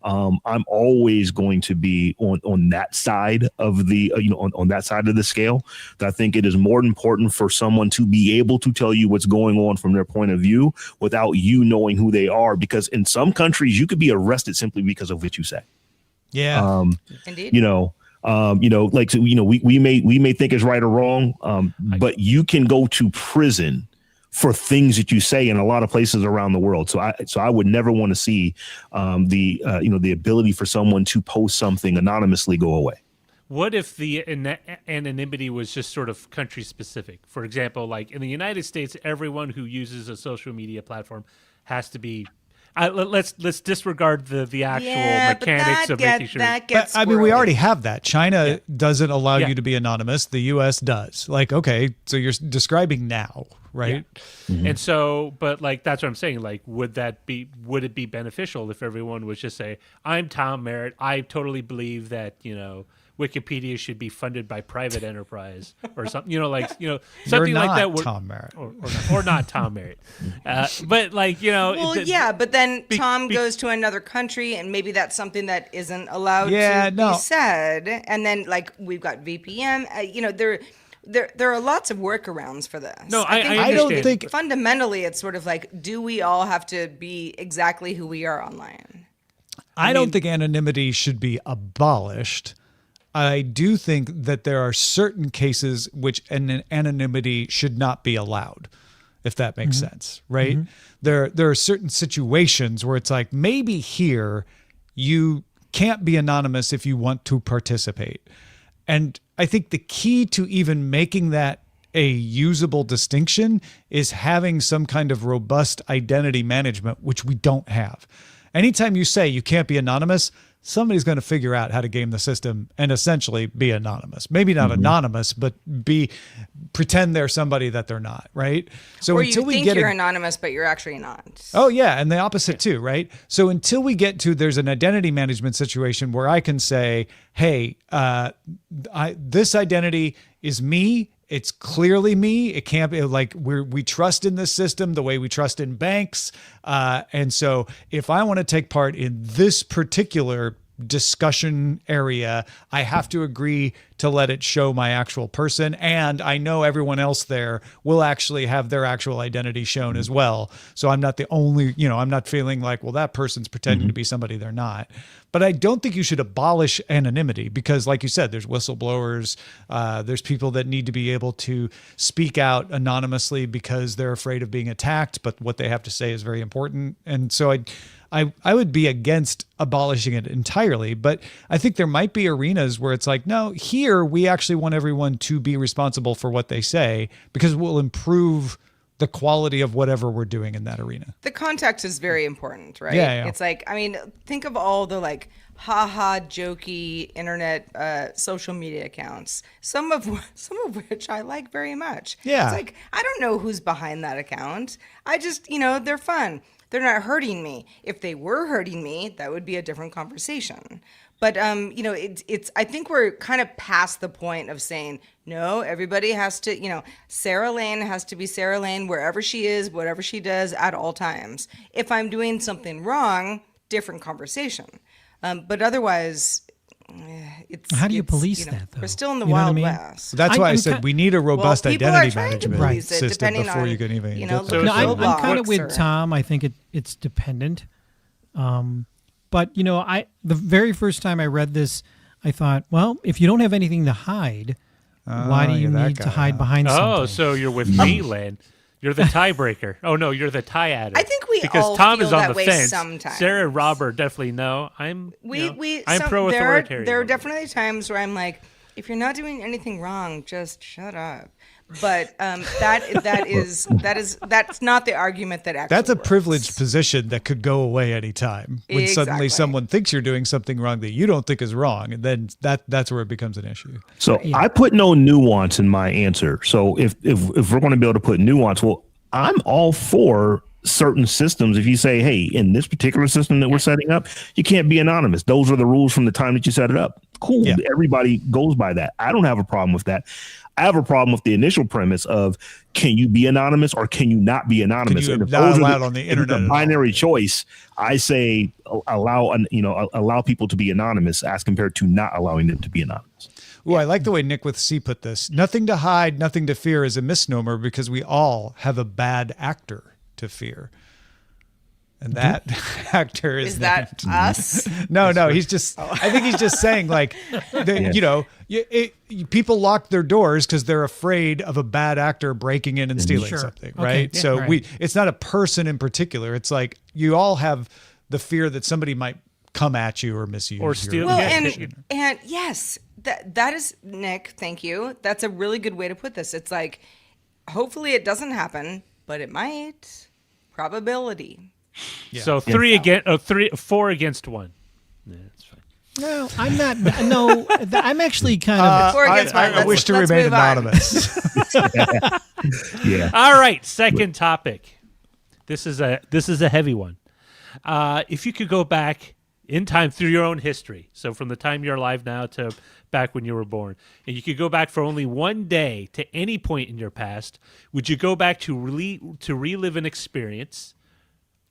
I'm always going to be on that side of the, on that side of the scale. That I think it is more important for someone to be able to tell you what's going on from their point of view without you knowing who they are, because in some countries you could be arrested simply because of what you say. Yeah. Indeed. Like, so, we may think it's right or wrong, but you can go to prison for things that you say in a lot of places around the world. So I would never want to see the ability for someone to post something anonymously go away. What if the anonymity was just sort of country specific? For example, like in the United States, everyone who uses a social media platform has to be. Let's disregard the actual mechanics of making sure. But, I mean, we already have that. China doesn't allow you to be anonymous. The U.S. does. Like, okay, so you're describing now, right? Yeah. Mm-hmm. And so, but like that's what I'm saying. Like, would it be beneficial if everyone was just say, "I'm Tom Merritt. I totally believe that Wikipedia should be funded by private enterprise or something, something like that. Tom Merritt. Or not Tom Merritt. But like, but then Tom goes to another country and maybe that's something that isn't allowed to be said. And then like we've got VPN, there are lots of workarounds for this. No, I don't think fundamentally it's sort of like, do we all have to be exactly who we are online? I don't think anonymity should be abolished. I do think that there are certain cases which an anonymity should not be allowed, if that makes sense, right? There are certain situations where it's like, maybe here you can't be anonymous if you want to participate. And I think the key to even making that a usable distinction is having some kind of robust identity management, which we don't have. Anytime you say you can't be anonymous, somebody's going to figure out how to game the system and essentially be anonymous. Maybe not anonymous, but pretend they're somebody that they're not, right? So or until you we think get you're anonymous, but you're actually not. Oh yeah, and the opposite too, right? So until we get to there's an identity management situation where I can say, hey, this identity is me. It's clearly me. It can't be like we trust in this system the way we trust in banks. And so if I want to take part in this particular discussion area, I have to agree to let it show my actual person. And I know everyone else there will actually have their actual identity shown as well. So I'm not the only, I'm not feeling like, well, that person's pretending to be somebody they're not. But I don't think you should abolish anonymity because, like you said, there's whistleblowers. There's people that need to be able to speak out anonymously because they're afraid of being attacked, but what they have to say is very important. And so I would be against abolishing it entirely, but I think there might be arenas where it's like, no, here we actually want everyone to be responsible for what they say because it will improve the quality of whatever we're doing in that arena. The context is very important, right? Yeah. It's like, I mean, think of all the like haha jokey internet social media accounts, some of which I like very much. Yeah. It's like, I don't know who's behind that account. I just, they're fun. They're not hurting me. If they were hurting me, that would be a different conversation. But it's. I think we're kind of past the point of saying no. Everybody has to. Sarah Lane has to be Sarah Lane wherever she is, whatever she does at all times. If I'm doing something wrong, different conversation. But otherwise, it's. How do you police that, though? We're still in the You know what I Wild mean? West. That's why I said we need a robust people are identity trying to management police it, system depending before on, you can even get look there. at No, I'm Roblox kind of with or- Tom. I think it's dependent. But the very first time I read this, I thought, well, if you don't have anything to hide, why do you you're that need to guy, hide huh? behind something? Oh, so you're with me, Len. You're the tiebreaker. Oh no, you're the tie adder. I think we because all Tom feel is on that the way fence. sometimes. Sarah and Rob are definitely no. I'm There pro-authoritarian. are definitely times where I'm like, if you're not doing anything wrong, just shut up. But that's not the argument that actually That's a works. privileged position that could go away anytime when suddenly Exactly. someone thinks you're doing something wrong that you don't think is wrong, and then that's where it becomes an issue. So I put no nuance in my answer. So if we're going to be able to put nuance, well, I'm all for certain systems. If you say, hey, in this particular system that we're setting up, you can't be anonymous. Those are the rules from the time that you set it up. Cool. Yeah. Everybody goes by that. I don't have a problem with that. I have a problem with the initial premise of, can you be anonymous or can you not be anonymous? Can you And if not those are allowed on the if internet it's at a all? binary choice, I say allow people to be anonymous as compared to not allowing them to be anonymous. Ooh, I like the way Nick with C put this. Nothing to hide, nothing to fear is a misnomer because we all have a bad actor to fear. And that actor is Is that us? No, he's just, I think he's just saying like, people lock their doors because they're afraid of a bad actor breaking in and stealing Sure. something, Okay, right? yeah, So right. it's not a person in particular. It's like you all have the fear that somebody might come at you or misuse Or steal- Well, Yeah. and yes, that is, Nick, thank you. That's a really good way to put this. It's like, hopefully it doesn't happen, but it might. Probability. So 4 against 1. Yeah, that's fine. No, I'm not. No, I'm actually kind of. Four against one. I wish to Let's remain move on. anonymous. Yeah. All right, second topic. This is a heavy one. If you could go back in time through your own history, so from the time you're alive now to back when you were born, and you could go back for only one day to any point in your past, would you go back to relive an experience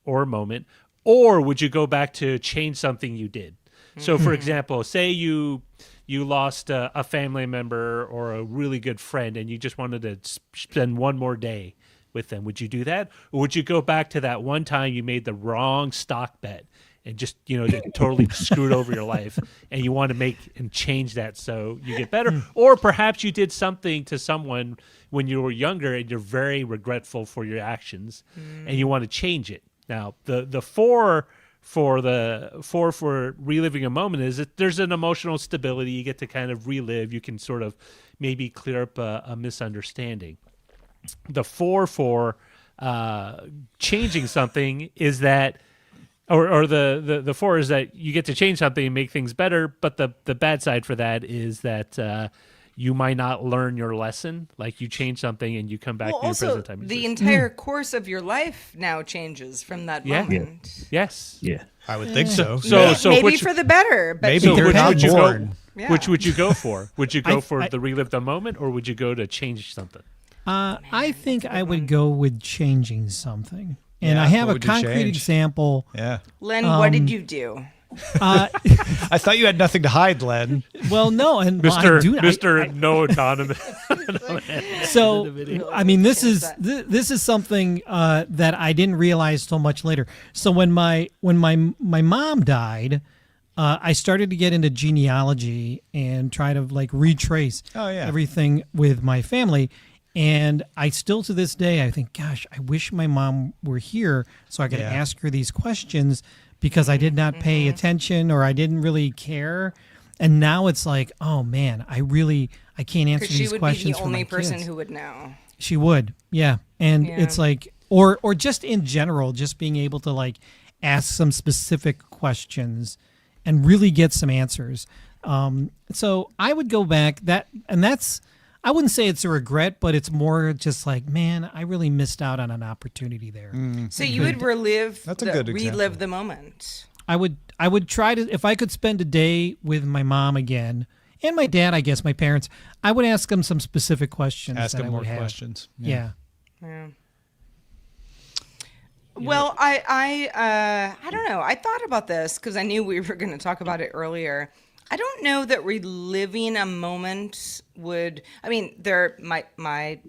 or a moment, or would you go back to change something you did? So, for example, say you lost a family member or a really good friend, and you just wanted to spend one more day with them. Would you do that, or would you go back to that one time you made the wrong stock bet and just it totally screwed over your life, and you want to make and change that so you get better? Or perhaps you did something to someone when you were younger and you're very regretful for your actions, and you want to change it. Now, the four for reliving a moment is that there's an emotional stability. You get to kind of relive. You can sort of maybe clear up a misunderstanding. The 4 for changing something is that, or the 4 is that you get to change something and make things better. But the bad side for that is that you might not learn your lesson. Like you change something and you come back Well, to your also, present time. the entire course of your life now changes from that Yeah. moment. Yes. Yeah. I would think so. So Maybe which- for the better, but Maybe So they're which not would you born. go? Yeah. Which would you go for? Would you go for I- the relive the moment, or would you go to change something? I think I would go with changing something, and Yeah, I have what a would you concrete change? example. Yeah. Len, what did you do? I thought you had nothing to hide, Len. Well, no, and well, I Mr. do. Mr. No Anonymous. So I mean, this is something that I didn't realize till much later. So when my mom died, I started to get into genealogy and try to like retrace everything with my family. And I still to this day I think, gosh, I wish my mom were here so I could ask her these questions, because I did not pay attention or I didn't really care. And now it's like, oh man, I can't answer Because she these would be questions the for only my person kids. who would know. She would, yeah. And Yeah. it's like, or just in general, just being able to like ask some specific questions and really get some answers. So I would go back that's, I wouldn't say it's a regret, but it's more just like, man, I really missed out on an opportunity there. So you would relive good example. the moment. I would try to, if I could spend a day with my mom again and my dad, I guess my parents, I would ask them some specific questions. Ask that them I more would have. questions. Yeah. Yeah. Well, I don't know. I thought about this because I knew we were going to talk about it earlier. I don't know that reliving a moment would. I mean, my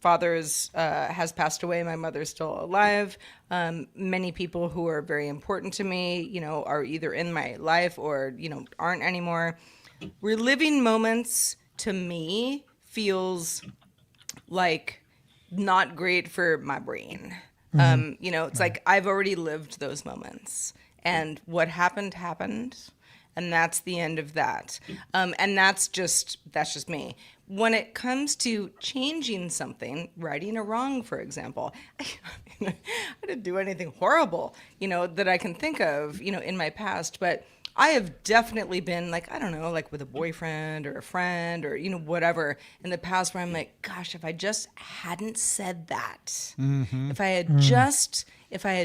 father's has passed away. My mother's still alive. Many people who are very important to me, are either in my life or aren't anymore. Reliving moments to me feels like not great for my brain. It's like I've already lived those moments, and what happened happened. and that's the end of that. And that's just me. When it comes to changing something, righting a wrong, for example, I didn't do anything horrible, that I can think of, in my past, but I have definitely been like, I don't know, like with a boyfriend or a friend or, whatever in the past where I'm like, gosh, if I just hadn't said that, if I had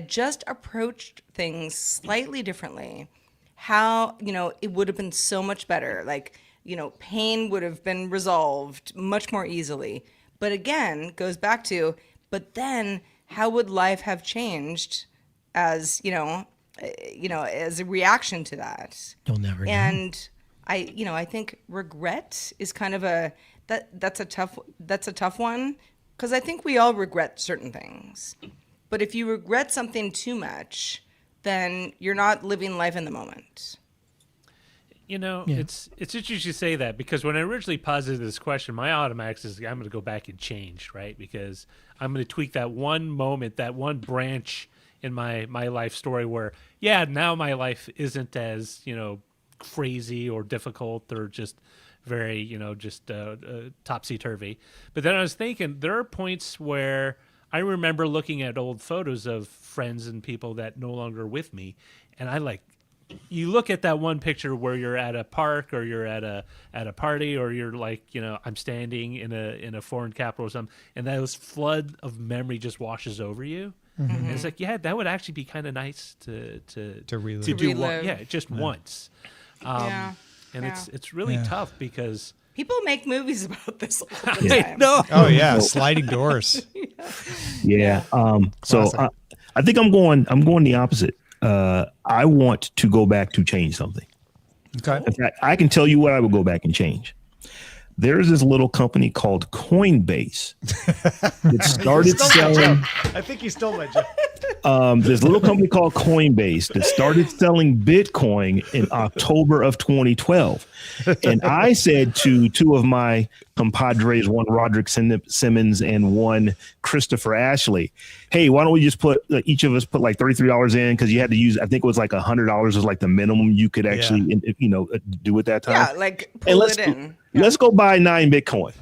just approached things slightly differently, how, it would have been so much better. Like, pain would have been resolved much more easily. But again, goes back to, but then how would life have changed as, as a reaction to that? You'll never know. And I think regret is kind of that's a tough one, because I think we all regret certain things. But if you regret something too much, then you're not living life in the moment. It's interesting you say that, because when I originally posited this question, my automatic is I'm going to go back and change, right? Because I'm going to tweak that one moment, that one branch in my life story where, now my life isn't as, crazy or difficult or just very, topsy-turvy. But then I was thinking there are points where I remember looking at old photos of friends and people that no longer are with me, and you look at that one picture where you're at a park or you're at a party or you're like, I'm standing in a foreign capital or something, and that flood of memory just washes over you. Mm-hmm. And it's like, that would actually be kind of nice to relive. To do just once. And it's really tough because people make movies about this all the time. No. Oh yeah, sliding doors. Yeah. So I think I'm going the opposite. I want to go back to change something. Okay. In fact, I can tell you what I would go back and change. There's this little company called Coinbase that started selling. I think you stole my joke. This little company called Coinbase that started selling Bitcoin in October of 2012. And I said to two of my compadres, one Roderick Simmons and one Christopher Ashley, hey, why don't we just each of us put like $33 in, because you had to use, I think it was like $100 was like the minimum you could actually do at that time. Yeah, like pull it in. Let's go buy 9 Bitcoin.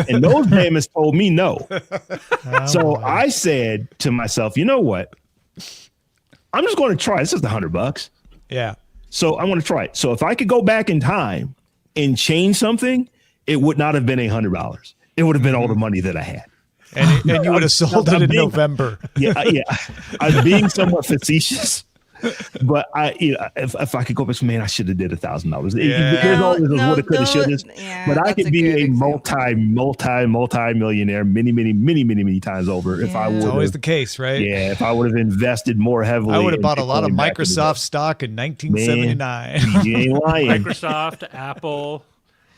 And those payments told me no. So I said to myself, you know what? I'm just going to try. This is $100. Yeah. So I want to try it. So if I could go back in time and change something, it would not have been $100. It would have been all the money that I had. And you would have sold it in November. Yeah. I was being somewhat facetious. But if I could go back, man, I should have did $1,000. There's always woulda, coulda, shoulda. But I could be a multi-millionaire many times over if I would. It's always the case, right? Yeah, if I would have invested more heavily. I would have bought a lot of Microsoft stock in 1979. Man, you ain't lying. Microsoft, Apple.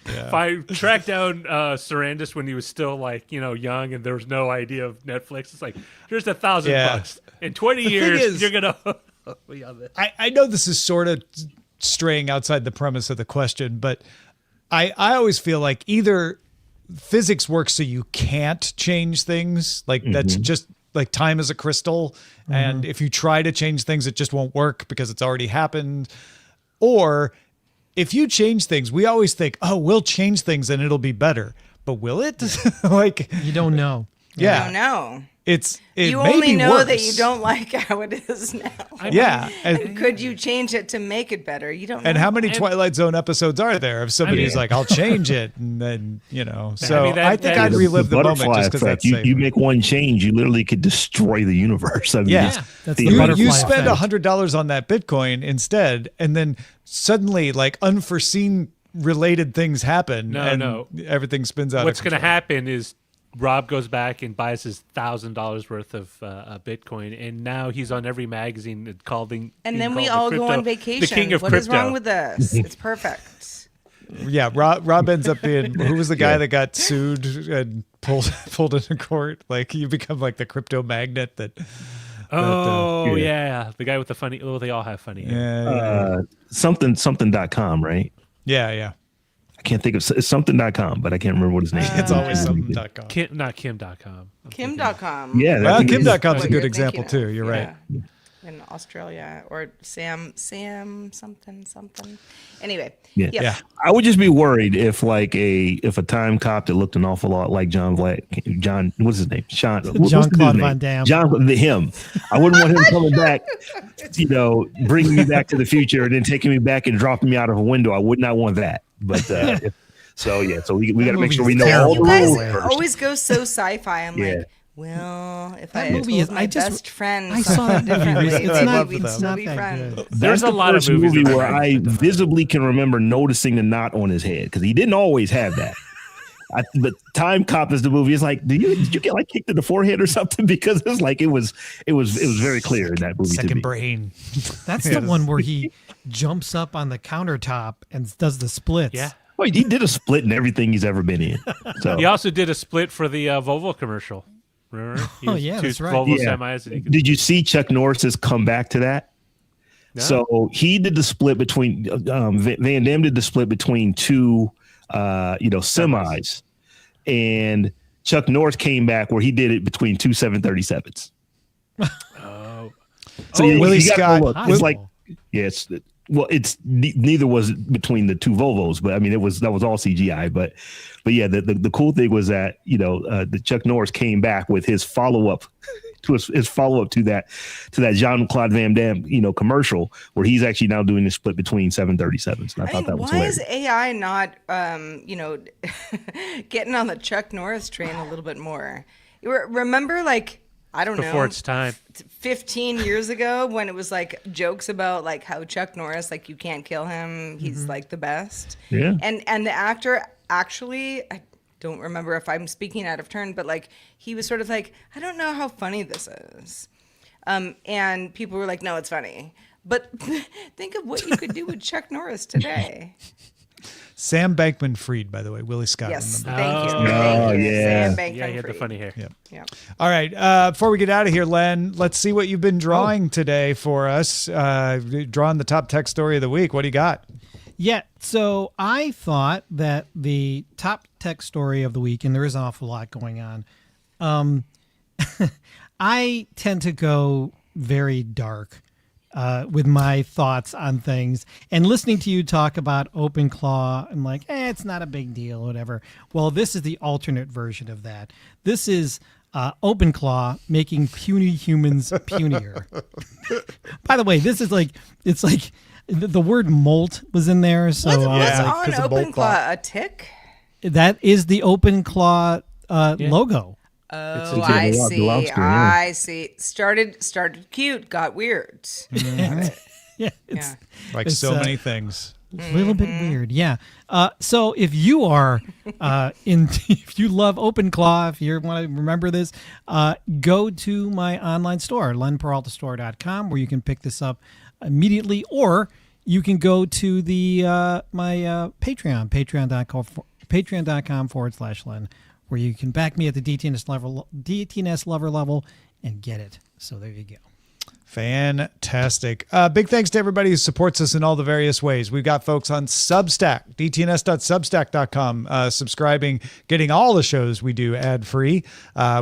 Yeah. If I tracked down Sarandis when he was still young and there was no idea of Netflix, it's like, here's $1,000. In 20 years, you're gonna. I know this is sort of straying outside the premise of the question, but I always feel like either physics works so you can't change things, like that's just like time is a crystal, and if you try to change things, it just won't work because it's already happened. Or if you change things, we always think, oh, we'll change things and it'll be better. But will it? Like, you don't know. Yeah. You don't know. It you may only be know worse. that you don't like how it is now. And could you change it to make it better? You don't know. And how many Twilight Zone episodes are there of somebody who's like, I'll change it, and then, so I think I'd relive the moment just because that's safe. You make one change, you literally could destroy the universe. I mean, that's the butterfly you spend effect. $100 on that Bitcoin instead, and then suddenly like unforeseen related things happen. No. Everything spins out. What's going to happen is Rob goes back and buys his $1,000 worth of Bitcoin, and now he's on every magazine calling. And then we all go on vacation. The king of what crypto. Is wrong with this? It's perfect. Yeah, Rob ends up being who was the guy that got sued and pulled into court. Like you become like the crypto magnet that. The guy with the funny. Oh, they all have funny. Something.com, right? Yeah. I can't think of it's something.com, but I can't remember what his name is. It's always something.com. Not Kim.com. Kim.com. Yeah. Well, Kim.com is a good example too. You're right. in Australia, or Sam something. Anyway, Yeah. yes. Yeah. I would just be worried if if a time cop that looked an awful lot like John, what's his name? Sean, what's his Jean-Claude name? Van Damme. Him. I wouldn't want him coming back, bringing me back to the future and then taking me back and dropping me out of a window. I would not want that. But so we got to make sure we know all the You guys rules first. always go so sci-fi. I'm Yeah. like, well, if That I had movie told is- my I just- best friend I saw that movie differently, recently. I maybe love we'd them. still Not be that friends. good. There's That's a lot of the first movies movie that where are I like that. visibly can remember noticing the knot on his head because he didn't always have that. The Time Cop is the movie. It's like, did you get like kicked in the forehead or something? Because it's like it was very clear in that movie to Second me. brain. That's the one where he jumps up on the countertop and does the splits. Yeah. Well, he did a split in everything he's ever been in. So He also did a split for the Volvo commercial. Remember? He Oh, was yeah, two that's right. Volvo Yeah. semis. And he could, did you see Chuck Norris's comeback to that? No? So he did the split between Van Damme did the split between two semis, and Chuck Norris came back where he did it between two 737s. oh, So Willie you gotta Scott- look. It's like yes. Well, it's neither was between the two Volvos, but I mean that was all CGI. But yeah, the cool thing was that the Chuck Norris came back with his follow up to his follow up to that Jean-Claude Van Damme commercial where he's actually now doing the split between 737s. And I thought that was why hilarious. is AI not, getting on the Chuck Norris train a little bit more? Remember, like, I don't before know, its time. 15 years ago when it was like jokes about like how Chuck Norris, like, you can't kill him, he's like the best. Yeah. And the actor actually, I don't remember if I'm speaking out of turn, but like he was sort of like, I don't know how funny this is. And people were like, no, it's funny. But think of what you could do with Chuck Norris today. Sam Bankman-Fried, by the way, Willie Scott. Yes, remember. thank you. Oh, Thank you. yeah. Sam Yeah, he had the Bankman-Fried. funny hair. Yeah. All right. Before we get out of here, Len, let's see what you've been drawing today for us. Drawing the top tech story of the week. What do you got? Yeah, so I thought that the top tech story of the week, and there is an awful lot going on, I tend to go very dark with my thoughts on things. And listening to you talk about OpenClaw, I'm like, it's not a big deal, whatever. Well, this is the alternate version of that. This is OpenClaw making puny humans punier. By the way, this is like, it's like, the word molt was in there, so What's Yeah, on 'cause of Moltbook. OpenClaw? A tick? that is the OpenClaw logo. Oh, It's I the see. lobster, yeah. I see. Started cute, got weird. Yeah, it's Yeah. Like It's, so many things. a little bit weird. Yeah. So if you are if you love OpenClaw, if you want to remember this, go to my online store, lenperaltastore.com, where you can pick this up immediately, or you can go to the my Patreon, patreon.com/Len, where you can back me at the DTNS lover level and get it. So there you go. Fantastic. Big thanks to everybody who supports us in all the various ways. We've got folks on Substack, dtns.substack.com, subscribing, getting all the shows we do ad-free.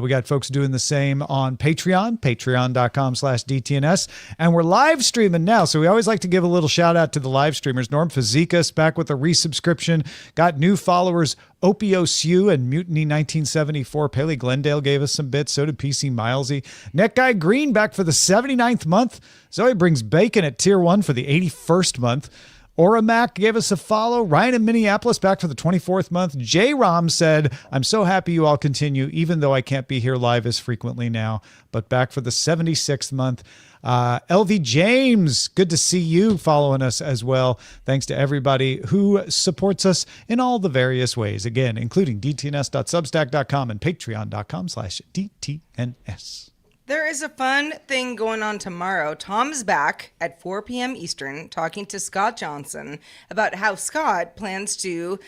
We got folks doing the same on Patreon, patreon.com/DTNS. And we're live streaming now. So we always like to give a little shout out to the live streamers. Norm Fazekas back with a resubscription. Got new followers. Opio Sue and Mutiny 1974. Paley Glendale gave us some bits. So did PC Milesy. Net Guy Green back for the 79th month. Zoe brings bacon at tier 1 for the 81st month. Aura Mac gave us a follow. Ryan in Minneapolis back for the 24th month. J Rom said, I'm so happy you all continue, even though I can't be here live as frequently now, but back for the 76th month. LV James, good to see you following us as well. Thanks to everybody who supports us in all the various ways. Again, including dtns.substack.com and patreon.com/DTNS. There is a fun thing going on tomorrow. Tom's back at 4 p.m. Eastern talking to Scott Johnson about how Scott plans to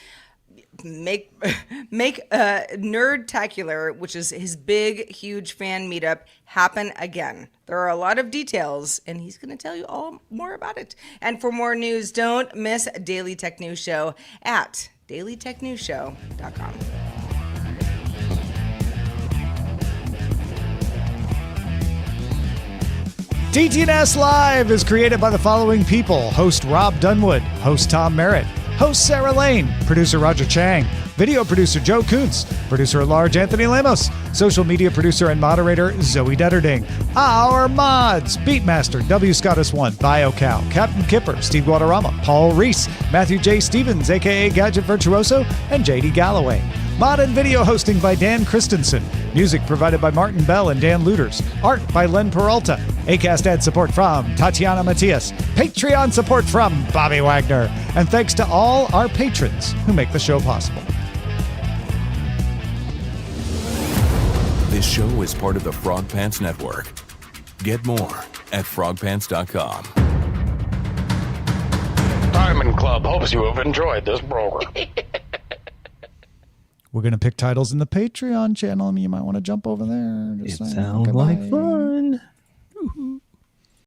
make Nerdtacular, which is his big, huge fan meetup, happen again. There are a lot of details, and he's going to tell you all more about it. And for more news, don't miss Daily Tech News Show at dailytechnewsshow.com. DTNS Live is created by the following people. Host Robb Dunewood, host Tom Merritt, host Sarah Lane, producer Roger Chang, video producer Joe Kuntz, producer at large Anthony Lemos, social media producer and moderator Zoe Detterding. Our mods: Beatmaster W. Scottus1, BioCow, Captain Kipper, Steve Guadarrama, Paul Reese, Matthew J. Stevens, aka Gadget Virtuoso, and JD Galloway. Mod and video hosting by Dan Christensen. Music provided by Martin Bell and Dan Luters. Art by Len Peralta. Acast ad support from Tatiana Matias. Patreon support from Bobby Wagner. And thanks to all our patrons who make the show possible. This show is part of the Frog Pants Network. Get more at frogpants.com. Diamond Club hopes you have enjoyed this program. We're going to pick titles in the Patreon channel. You might want to jump over there. It Just saying. sounds Okay, like bye. fun.